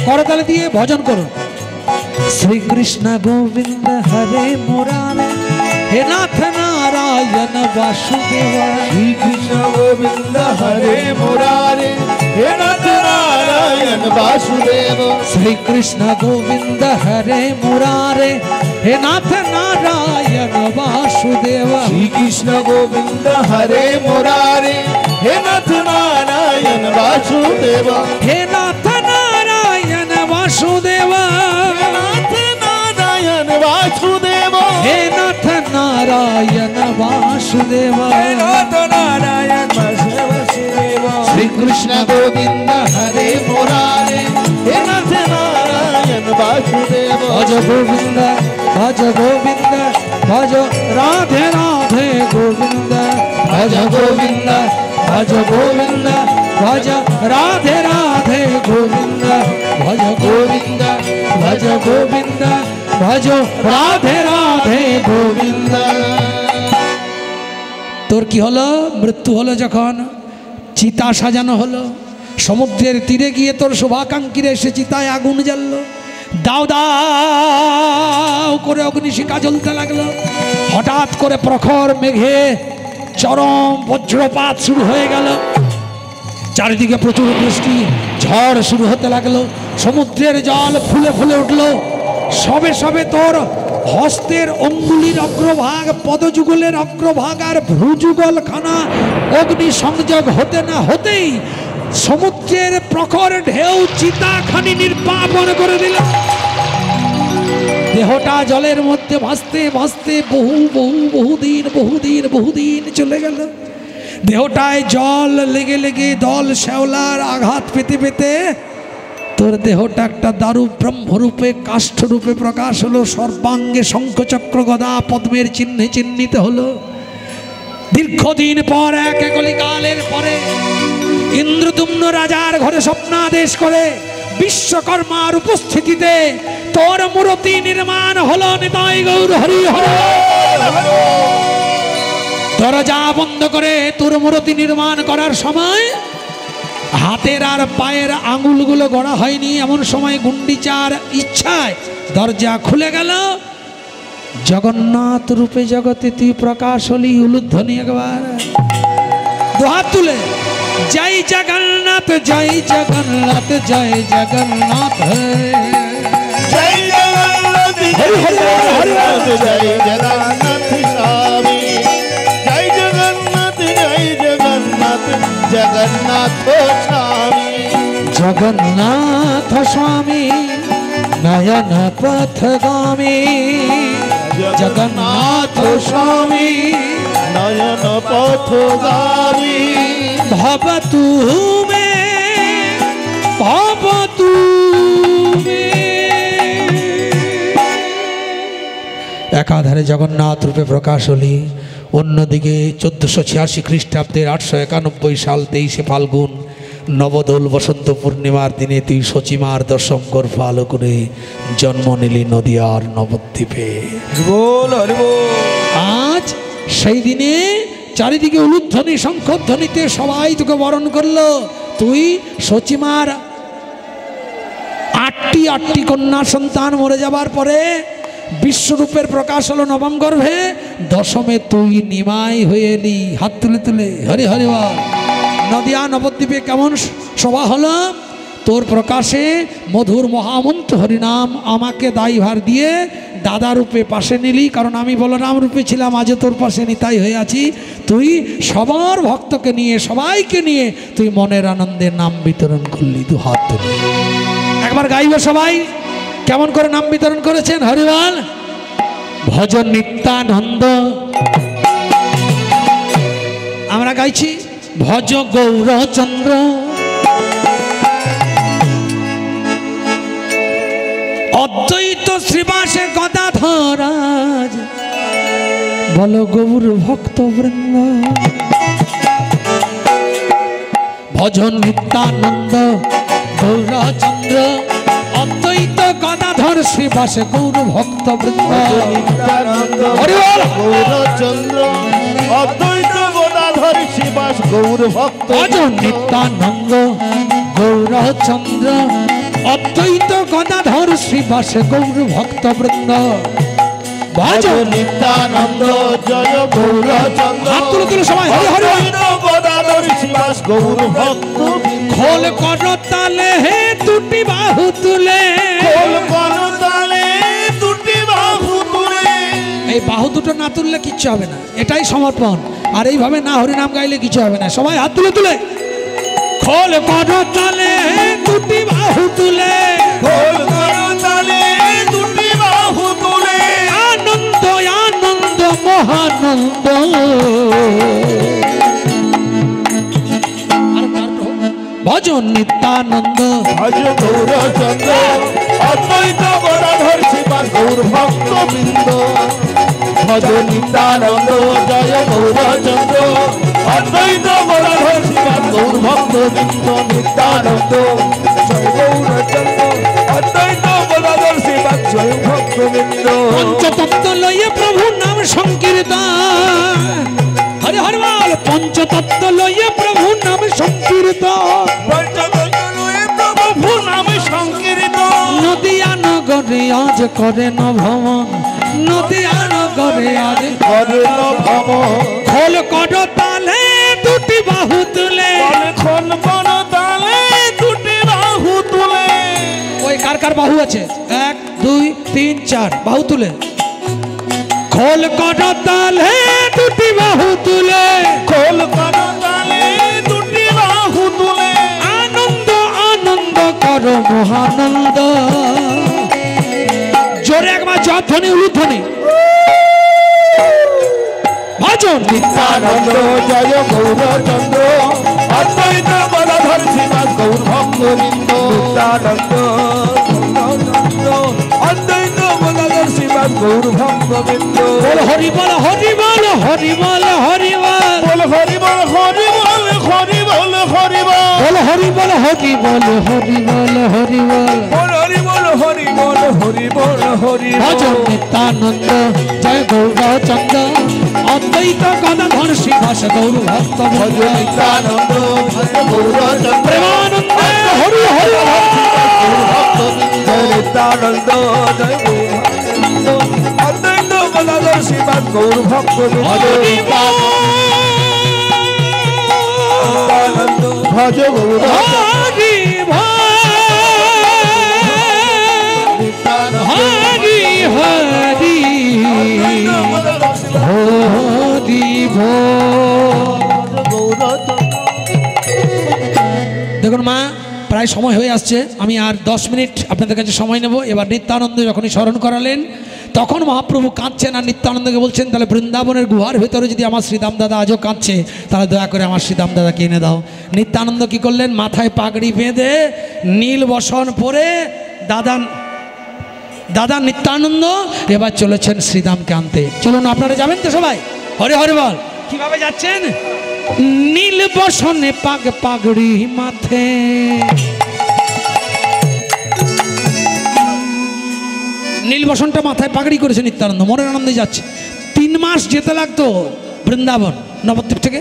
A: করতালি দিয়ে ভজন করুন। শ্রীকৃষ্ণ গোবিন্দ হরে মুরারে, হে নাথ নারায়ণ বাসুদেব।
C: শ্রীকৃষ্ণ গোবিন্দ হরে মুরারে, হে নাথ নারায়ণ বাসুদেব।
A: শ্রীকৃষ্ণ গোবিন্দ হরে মুরারে, হে নাথ নারায়ণ বাসুদেব।
C: শ্রীকৃষ্ণ গোবিন্দ হরে মুরারে, হে নাথ নারায়ণ বাসুদেব।
A: হে নাথ নারায়ণ বাসুদেব,
C: নাথ নারায়ণ বাসুদেব।
A: হে নাথ নারায়ণ বাসুদেব।
B: নারায়ণ বাসুদেব।
C: শ্রীকৃষ্ণ গোবিন্দ হরে মুরারে, হে নাথ নারায়ণ বাসুদেব।
A: ভজ গোবিন্দ ভজ গোবিন্দ ভজ রাধে রাধে গোবিন্দ। ভজ গোবিন্দ ভজ গোবিন্দ ভজ রাধে রাধে গোবিন্দ। ভজ গোবিন্দ ভজ গোবিন্দ ভজ রাধে রাধে গোবিন্দ। তোর কি হলো? মৃত্যু হলো যখন, চিতা সাজানো হলো, সমুদ্রের তীরে গিয়ে তোর শুভাকাঙ্ক্ষীরা এসে চিতায় আগুন জ্বাললো, দাও দাও করে অগ্নিশিখা জ্বলতে লাগলো। হঠাৎ করে প্রখর মেঘে চরম বজ্রপাত শুরু হয়ে গেল, চারিদিকে প্রচুর বৃষ্টি, ঝড় শুরু হতে লাগলো, সমুদ্রের জল ফুলে ফুলে উঠলো। সবে সবে তোর হস্তের অঙ্গুলির অগ্রভাগ, পদযুগলের অগ্রভাগ আর ভ্রুযুগল খানা অগ্নি সংযোগ হতে না হতেই সমুদ্রের প্রখর ঢেউ চিতাখানি নির্বাপন করে দিল। দেহটা জলের মধ্যে ভাসতে ভাসতে বহুদিন চলে গেল। দেহটায় জল লেগে লেগে দল শ্যাওলার আঘাত পেতে পেতে তোর দেহটা একটা দারু ব্রহ্মরূপে কাষ্ঠরূপে প্রকাশ হলো। সর্বাঙ্গে শঙ্খচক্র গদা পদ্মের চিহ্নে চিহ্নিত হলো। দীর্ঘদিন পর এক কলিকালের পরে ইন্দ্রদুম্ন রাজার ঘরে স্বপ্নাদেশ করে বিশ্বকর্মার উপস্থিতিতে তোর মূর্তি নির্মাণ হলো। নিতাই গৌর হরি হরি। দরজা বন্ধ করে তোর মূর্তি নির্মাণ করার সময় হাতের আর পায়ের আঙুলগুলো গড়া হয়নি, এমন সময় গুন্ডিচার ইচ্ছায় দরজা খুলে গেল। জগন্নাথ রূপে জগতে তুই প্রকাশ হলি। উলুধ্বনি একবার, দুহাত তুলে জয় জগন্নাথ জয় জগন্নাথ জয় জগন্নাথ।
C: জয় জগন্নাথ জয় জগন্নাথ জয় জগন্নাথ স্বামী। জয় জগন্নাথ জয় জগন্নাথ জগন্নাথ স্বামী।
A: জগন্নাথ স্বামী নয়ন পথগামী। জগন্নাথ স্বামী
C: নয়ন পথগামী।
A: ভবতু মে ভবতু মে। একাধারে জগন্নাথ রূপে প্রকাশ হলি, অন্যদিকে 1486 খ্রিস্টাব্দের 891 সাল 23শে ফাল্গুন নবদোল বসন্ত পূর্ণিমার দিনে তুই সচিমার দশম গর্ভালো করে জন্ম নিলি নদিয়ার নবদ্বীপে।
B: বল হরি বল।
A: আজ সেই দিনে চারিদিকে উলুধ্বনি শঙ্খধ্বনিতে সবাই তোকে বরণ করলো। তুই সচিমার আটটি কন্যা সন্তান মরে যাবার পরে বিশ্বরূপের প্রকাশ হলো নবম গর্ভে। দশমে তুই নিমাই হয়ে এলি। হাত তুলে তুলে হরি হরি বল। নদিয়া নবদ্বীপে কেমন সভা হলো? তোর প্রকাশে মধুর মহামন্ত্র হরিনাম আমাকে দায়ভার দিয়ে দাদা রূপে পাশে নিলি, কারণ আমি বলরাম রূপে ছিলাম, আজও তোর পাশে নিতাই হয়ে আছি। তুই সবার ভক্তকে নিয়ে সবাইকে নিয়ে তুই মনের আনন্দে নাম বিতরণ করলি দু হাত ধরে। একবার গাইব সবাই, কেমন করে নাম বিতরণ করেছেন হরিবল। ভজন নিত্যানন্দ, আমরা গাইছি ভজ গৌরচন্দ্র, অদ্বৈত শ্রীবাসে গদাধরাজ, বল গৌর ভক্ত বৃন্দ। ভজন নিত্যানন্দ গৌরচন্দ্র, অদ্বৈত গদাধর শ্রীবাসে গৌর ভক্ত বৃন্দ।
C: গৌরচন্দ্র অদ্বৈত গদাধর শ্রীবাস গৌর ভক্ত।
A: ভজন নিত্যানন্দ গৌরচন্দ্র, অদ্বৈত গদাধর শ্রীবাসে গৌর ভক্ত বৃন্দ। ভজন
C: নিত্যানন্দ জয় গৌরচন্দ্র,
A: হাত তুলে তুলে সবাই হরি হরি
C: গদাধর শ্রীবাস গৌর ভক্ত।
A: খোল কর তালে হে দুটি বাহু তুলে,
C: খোল কর তালে দুটি বাহু তুলে।
A: এই বাহু দুটো না তুললে কিচ্ছু হবে না, এটাই সমর্পণ। আর এইভাবে না হরিনাম গাইলে কিছু হবে না। সবাই হাত তুলে তুলে খোল কর তালে হে দুটি বাহু তুলে,
C: খোল কর তালে দুটি বাহু তুলে।
A: আনন্দ আনন্দ মহানন্দ। ভজন নিত্যানন্দ
C: ভজ গৌরচন্দ্র, অদ্বৈত গদাধর শ্রীবাস গৌর ভক্ত বৃন্দ। ভজ নিত্যানন্দ জয় গৌরচন্দ্র, অদ্বৈত গদাধর শ্রীবাস গৌর ভক্ত বৃন্দ। নিত্যানন্দ জয় গৌরচন্দ্র, অদ্বৈত গদাধর শ্রীবাস জয় ভক্ত বৃন্দ।
A: পঞ্চতত্ত্ব লইয়ে প্রভু নাম সংকীর্তন, হরে হরে বল। পঞ্চতত্ত্ব লইয়ে প্রভু নাম সংকীর্তন,
C: পঞ্চতত্ত্ব লয়ে প্রভু নাম সংকীর্তন।
A: নদিয়া নগরে আজ করে ন ভ্রমণ, নদিয়া নগরে আজ
C: করে ন ভ্রমণ।
A: খোল কর তালে দুটি বাহু তুলে,
C: খোল কর তালে দুটি বাহু তুলে।
A: ওই কার কার বাহু আছে? 1 2 3 4 বাহু তুলে। খোল কর তালে দুটি বাহু তুলে,
C: খোল কর তালে দুটি বাহু তুলে।
A: আনন্দ আনন্দ কর মহানন্দ। জোরে একবার জয়ধ্বনি উলুধ্বনি। ভজন
C: নিত্যানন্দ জয় গৌরচন্দ্র, অদ্বৈত গদাধর শ্রীবাস গৌর ভক্ত বৃন্দ। নিত্যানন্দ অদ্বৈত গদাধর শ্রীবাস গৌর ভক্ত বৃন্দ।
A: বল হরি বল হরি বল হরি বল হরি বল,
C: বল হরি বল হরি বল হরি বল হরি বল।
A: বল হরি বল হরি বল হরি বল হরি বল।
C: বল হরি বল হরি বল হরি বল হরি বল।
A: ভজন নিত্যানন্দ জয় গৌরচন্দ্র, অদ্বৈত গদাধর শ্রীবাস গৌর ভক্ত
C: ভজ
A: বৃন্দ।
C: নিত্যানন্দ ভজ গৌরচন্দ্র,
A: প্রেমানন্দে হরি হরি বল।
C: জয় নিত্যানন্দ জয় গৌরানন্দ, অদ্বৈত গদাধর শ্রীবাস গৌর ভক্ত
A: হরি বল।
C: নিত্যানন্দ ভজ গৌরচন্দ্র,
A: হরি বল হরি হরি হরি বল। দেখুন মা, প্রায় সময় হয়ে আসছে, আমি আর 10 মিনিট আপনাদের কাছে সময় নেব। এবার নিত্যানন্দ যখনই স্মরণ করালেন তখন মহাপ্রভু কাঁদছেন আর নিত্যানন্দকে বলছেন, তাহলে বৃন্দাবনের গুহার ভেতরে যদি আমার শ্রীদাম দাদা আজও কাঁদছে, তাহলে দয়া করে আমার শ্রীদাম দাদাকে এনে দাও। নিত্যানন্দ কি করলেন? মাথায় পাগড়ি বেঁধে নীল বসন পরে দাদা নিত্যানন্দ এবার চলেছেন শ্রীদামকে আনতে। চলুন, আপনারা যাবেন তো সবাই? হরে হরে বল। কিভাবে যাচ্ছেন? নীল বসনে পাগড়ি মাথে, নীল বসনটা মাথায় পাগড়ি করেছে নিত্যানন্দ, মনের আনন্দে যাচ্ছে। 3 মাস যেতে লাগতো বৃন্দাবন নবদ্বীপ থেকে।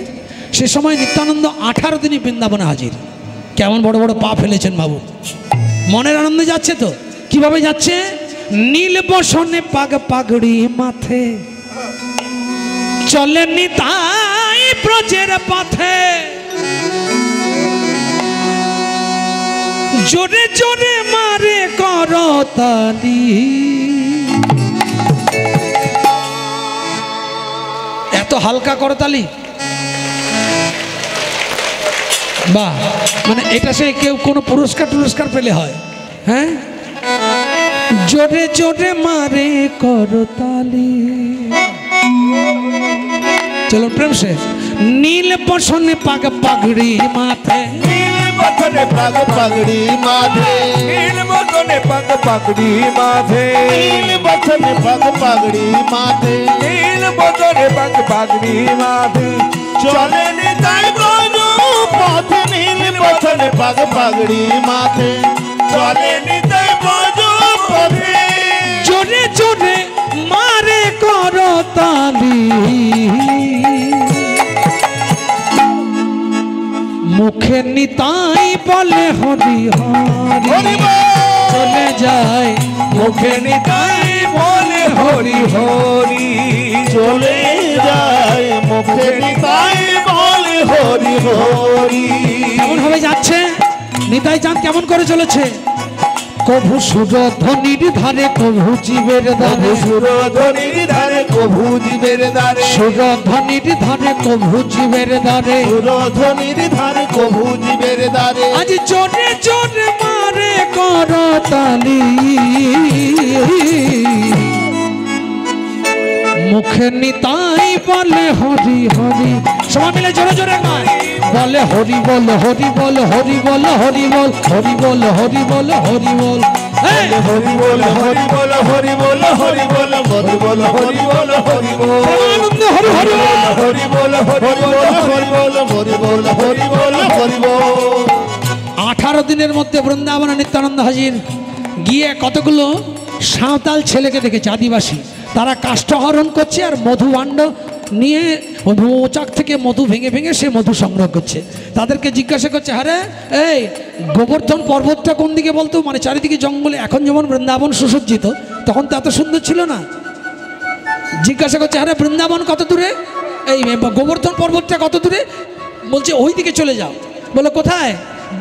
A: সে সময় নিত্যানন্দ 18 দিনই বৃন্দাবনে হাজির। কেমন বড় বড় পা ফেলেছেন বাবু। মনের আনন্দে যাচ্ছে তো। কিভাবে যাচ্ছে? নীল বসনে পাগড়ি মাথে, চলে নিতাই ব্রজের পথে। জোরে জোরে মারে করতালি। এত হালকা করতালি, বাহ, মানে এটা সে কেউ কোনো পুরস্কার পেলে হয়? হ্যাঁ, জোরে জোরে মারে করতালি। চলো প্রেম সে। নীল বসনে পাগ পাগড়ি মাথে,
C: নীল বসনে পাগ পাগড়ি মাথে,
B: নীল বদনে পাগ পাগড়ি মাথে,
C: নীল বসনে পাগ পাগড়ি মাথে,
B: নীল বদনে পাগ পাগড়ি মাথে,
C: চলে নিতাই ব্রজ পথে, নীল বসনে পাগ পাগড়ি মাথে, চলে নিতাই ব্রজ পথে।
A: জোরে জোরে মারে করতালি, মুখে নিতাই বলে হরি হরি, চলে যায়
B: মুখে নিতাই বলে হরি হরি,
C: চলে যায় মুখে নিতাই বলে হরি হরি।
A: কেমন ভাবে যাচ্ছে নিতাই চাঁদ, কেমন করে চলেছে? কভু সুরধ্বনির ধারে কভু জীবের ধারে,
C: সুরধ্বনির ধারে কভু জীবের ধারে,
A: সুরধ্বনির ধারে কভু জীবের ধারে,
C: সুরধ্বনির ধারে কভু জীবের ধারে।
A: আজ জোরে জোরে মারে করতালি, মুখে নিতাই বলে হরি হরি। সবাই মিলে জোরে জোরে গায়, বলে হরি বল হরি বল হরি বল হরি বল হরি বল হরি বল হরি বল। এই,
C: হরি বল হরি বল হরি বল হরি বল হরি বল হরি বল হরি বল,
A: আনন্দ হরি হরি বল।
C: হরি বল হরি বল হরি বল হরি বল হরি বল হরি বল।
A: 18 দিনের মধ্যে বৃন্দাবনে নিত্যানন্দ হাজির গিয়ে কতগুলো সাঁওতাল ছেলেকে দেখেছে, আদিবাসী। তারা কাষ্ঠহরণ করছে আর মধুভাণ্ড নিয়ে মৌচাক থেকে মধু ভেঙে ভেঙে সে মধু সংগ্রহ করছে। তাদেরকে জিজ্ঞাসা করছে, আরে এই গোবর্ধন পর্বতটা কোন দিকে বলতো? মানে চারিদিকে জঙ্গলে, এখন যেমন বৃন্দাবন সুসজ্জিত, তখন তো এত সুন্দর ছিল না। জিজ্ঞাসা করছে, আরে বৃন্দাবন কত দূরে? এই গোবর্ধন পর্বতটা কত দূরে? বলছে ওই দিকে চলে যাও। বলে কোথায়?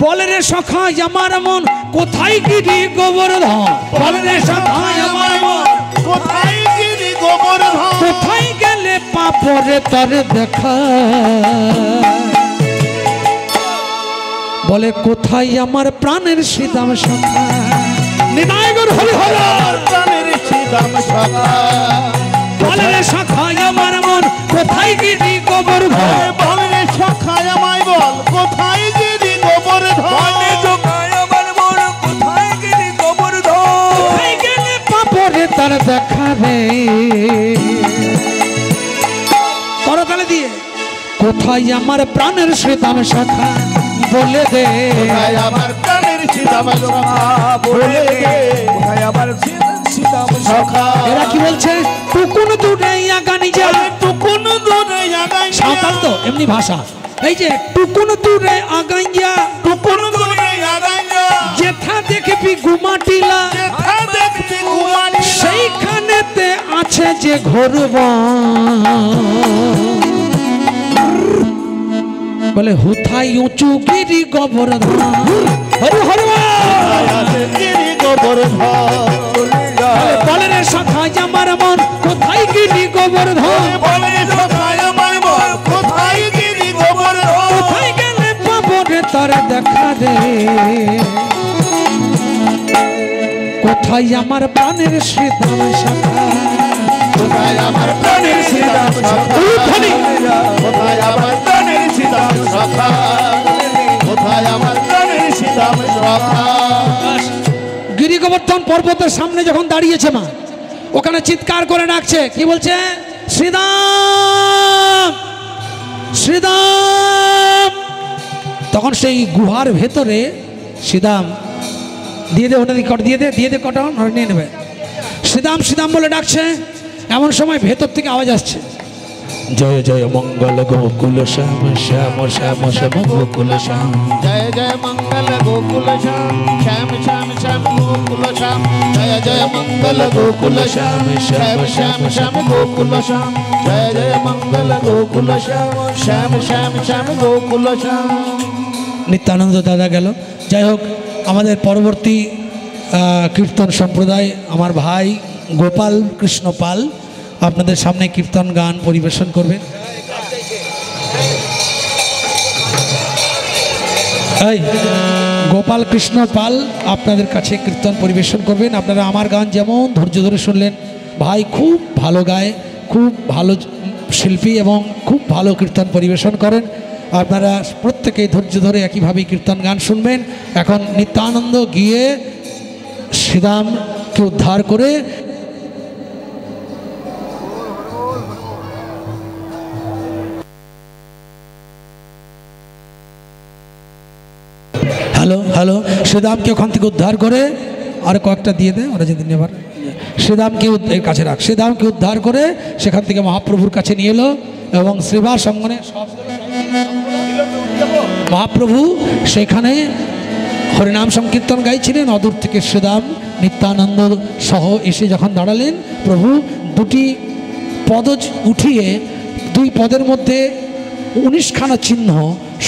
A: বলে রে সখাই আমার মন, কোথায় গিরি গোবর্ধন? বলে রে সখাই আমার মন,
C: কোথায় গিরি গোবর্ধন?
A: কোথায় গেলে পাপরে তার দেখা? বলে কোথায় আমার প্রাণের শ্রীদাম সখা? নিতাই গৌর হরি হরি।
C: প্রাণের শ্রীদাম সখা,
A: বলে রে সখাই আমার মন, কোথায় গিরি গোবর্ধন?
C: বলে রে সখায় আমায় বল, কোথায় গিরি গোবর্ধন?
B: বলে জোগায় আমার মন, কোথায় গেলি গোবর্ধন?
A: কোথায় গেলে পাপরে তার দেখা রে? করতালে দিয়ে, কোথায় আমার প্রাণের শ্রীদাম সখা? বলে দে
C: কোথায় আমার প্রাণের শ্রীদাম সখা?
B: বলে দে, কোথায় আমার সীতাম
C: সখা।
A: এরা কি বলছে? টুকুন দূরে আগানি যা।
C: টুকুন দূরে আগাই
A: সাঁওতাল তো এমনি ভাষা। এই যে টুকুন দূরে আগাইয়া,
C: টুকুন দূরে আগাই
A: যেথা দেখবি গুমাটিলা,
C: যেথা দেখবি গুমাটিলা,
A: সেইখানেতে আছে যে ঘোরবন। বলে হুথাই উঁচু গিরি গোবর্ধন। হরি হরি বল।
C: গিরি গোবর্ধন।
A: বলে রে সখাই আমার মন, কোথায় গিরি গোবর্ধন?
C: বলে সখায় আমায় বল, কোথায় গিরি গোবর্ধন?
A: কোথায় গেলে পাবো রে তার দেখা রে? কোথায় আমার প্রাণের শ্রীদাম সখা?
C: কোথায় আমার প্রাণের শ্রীদাম সখা? কোথায় আমার প্রাণের শ্রীদাম সখা? কোথায় আমার প্রাণের শ্রীদাম সখা?
A: গিরি গোবর্ধন পর্বতের সামনে যখন দাঁড়িয়েছে মা, ওখানে চিৎকার করে ডাকছে, কি বলছে? শ্রীদাম শ্রীদাম। তখন সেই গুহার ভেতরে শ্রীদাম দিয়ে দে, ওটা দিয়ে দে কটা নিয়ে নেবে। শ্রীদাম শ্রীদাম বলে ডাকছে। এমন সময় ভেতর থেকে আওয়াজ আসছে, জয় জয় মঙ্গল গোকুল শ্যাম শ্যাম শ্যাম শ্যাম গোকুল শ্যাম।
C: জয় জয় মঙ্গল গোকুল শ্যাম শ্যাম শ্যাম শ্যাম গোকুল শ্যাম। জয় জয় মঙ্গল গোকুল শ্যাম শ্যাম শ্যাম শ্যাম গোকুল শ্যাম। জয় জয় মঙ্গল গোকুল শ্যাম শ্যাম শ্যাম শ্যাম গোকুল শ্যাম।
A: নিত্যানন্দ দাদা গেল। যাই হোক, আমাদের পরবর্তী কীর্তন সম্প্রদায় আমার ভাই গোপাল কৃষ্ণ পাল আপনাদের সামনে কীর্তন গান পরিবেশন করবেন। এই গোপাল কৃষ্ণ পাল আপনাদের কাছে কীর্তন পরিবেশন করবেন। আপনারা আমার গান যেমন ধৈর্য ধরে শুনলেন, ভাই খুব ভালো গায়, খুব ভালো শিল্পী এবং খুব ভালো কীর্তন পরিবেশন করেন। আপনারা প্রত্যেকেই ধৈর্য ধরে একইভাবেই কীর্তন গান শুনবেন। এখন নিত্যানন্দ গিয়ে শ্রীরামকে উদ্ধার করে হ্যালো হ্যালো শ্রীরামকে ওখান থেকে উদ্ধার করে আর কয়েকটা দিয়ে দেয় ওরা যদি নেবার শ্রীরামকে এর কাছে রাখ। শ্রীরামকে উদ্ধার করে সেখান থেকে মহাপ্রভুর কাছে নিয়ে এলো এবং শ্রীবাস সঙ্গনে মহাপ্রভু সেখানে হরিনাম সংকীর্তন গাইছিলেন। অদূর থেকে শ্রীরাম নিত্যানন্দ সহ এসে যখন দাঁড়ালেন, প্রভু দুটি পদ উঠিয়ে দুই পদের মধ্যে 19খানা চিহ্ন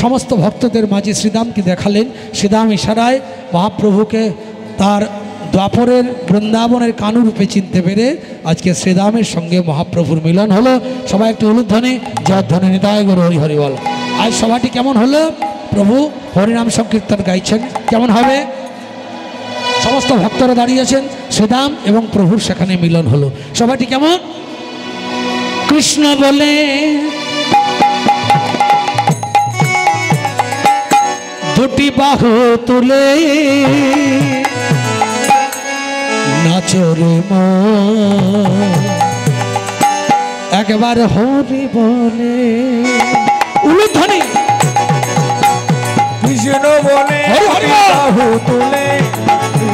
A: সমস্ত ভক্তদের মাঝে শ্রীরামকে দেখালেন। শ্রীরাম ইশারায় মহাপ্রভুকে তার দ্বাপরের বৃন্দাবনের কানুরূপে চিনতে পেরে আজকে শ্রীরামের সঙ্গে মহাপ্রভুর মিলন হলো। সবাই একটু হলুধ্বনি জয়ধ্বনি নিতাই গৌর হরি হরি বল। আজ সভাটি কেমন হলো? প্রভু হরিনাম সংকীর্তন গাইছেন, কেমন হবে? সমস্ত ভক্তরা দাঁড়িয়েছেন, শ্রীরাম এবং প্রভুর সেখানে মিলন হলো। সভাটি কেমন? কৃষ্ণ বলে দুটি বাহু তুলে নাচরে একবার হরি বলে উলুধ্বনি
B: কৃষ্ণ বলে বাহু তুলে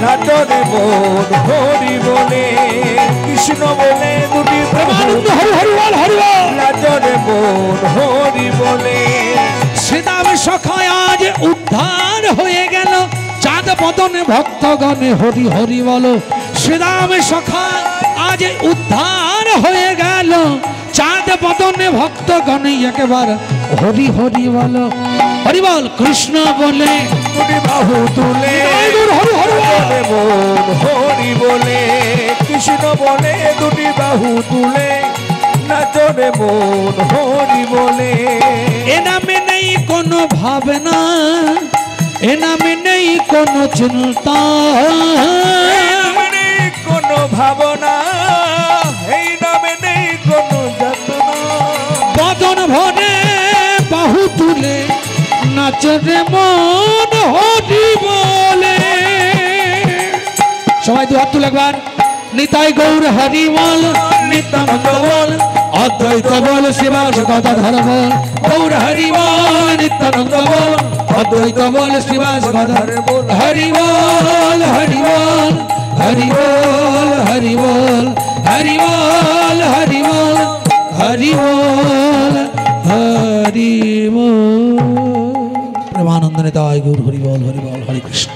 B: নাচরে মন হরি বলে। কৃষ্ণ বলে দুটি
A: প্রেমানন্দ হরি হরি বল হরি বল।
B: নাচরে মন হরি বলে।
A: শ্রীরাম সখায় আজ উদ্ধার হয়ে গেল, চাঁদ বদনে ভক্তগণে হরি হরি বলো। শ্রীরাম সখায় আজ উদ্ধার হয়ে গেল, চাঁদ বদনে ভক্তগণে একবার হরি হরি বলো হরি বল। কৃষ্ণ বলে
B: দুটি বাহু তুলে
A: হরি হরি বল।
B: মন হরি বলে। কৃষ্ণ বলে দুটি বাহু তুলে নাচরে মন হরি বলে।
A: এ নামে নেই কোনো ভাবনা, এ নামে নেই কোনো চিন্তা,
B: নেই কোনো ভাবনা, এই নামে নেই কোনো যত্ন।
A: বদন ভরে বাহু তুলে নাচরে মন হরি বলে। সবাই দু হাত তুলে একবার নিতাই গৌর হরি বল, নিত্যানন্দ বল, অদ্বৈত বল, শিবাস গদাধর বল। গৌর হরি বল, নিত্যানন্দ বল, অদ্বৈত বল, শিবাস গদাধর বল। হরি বল হরি বল হরি বল হরি বল হরি বল হরি বল হরি বল হরি বল। প্রেমানন্দ নিতাই গৌর হরি বল হরি বল হরে কৃষ্ণ।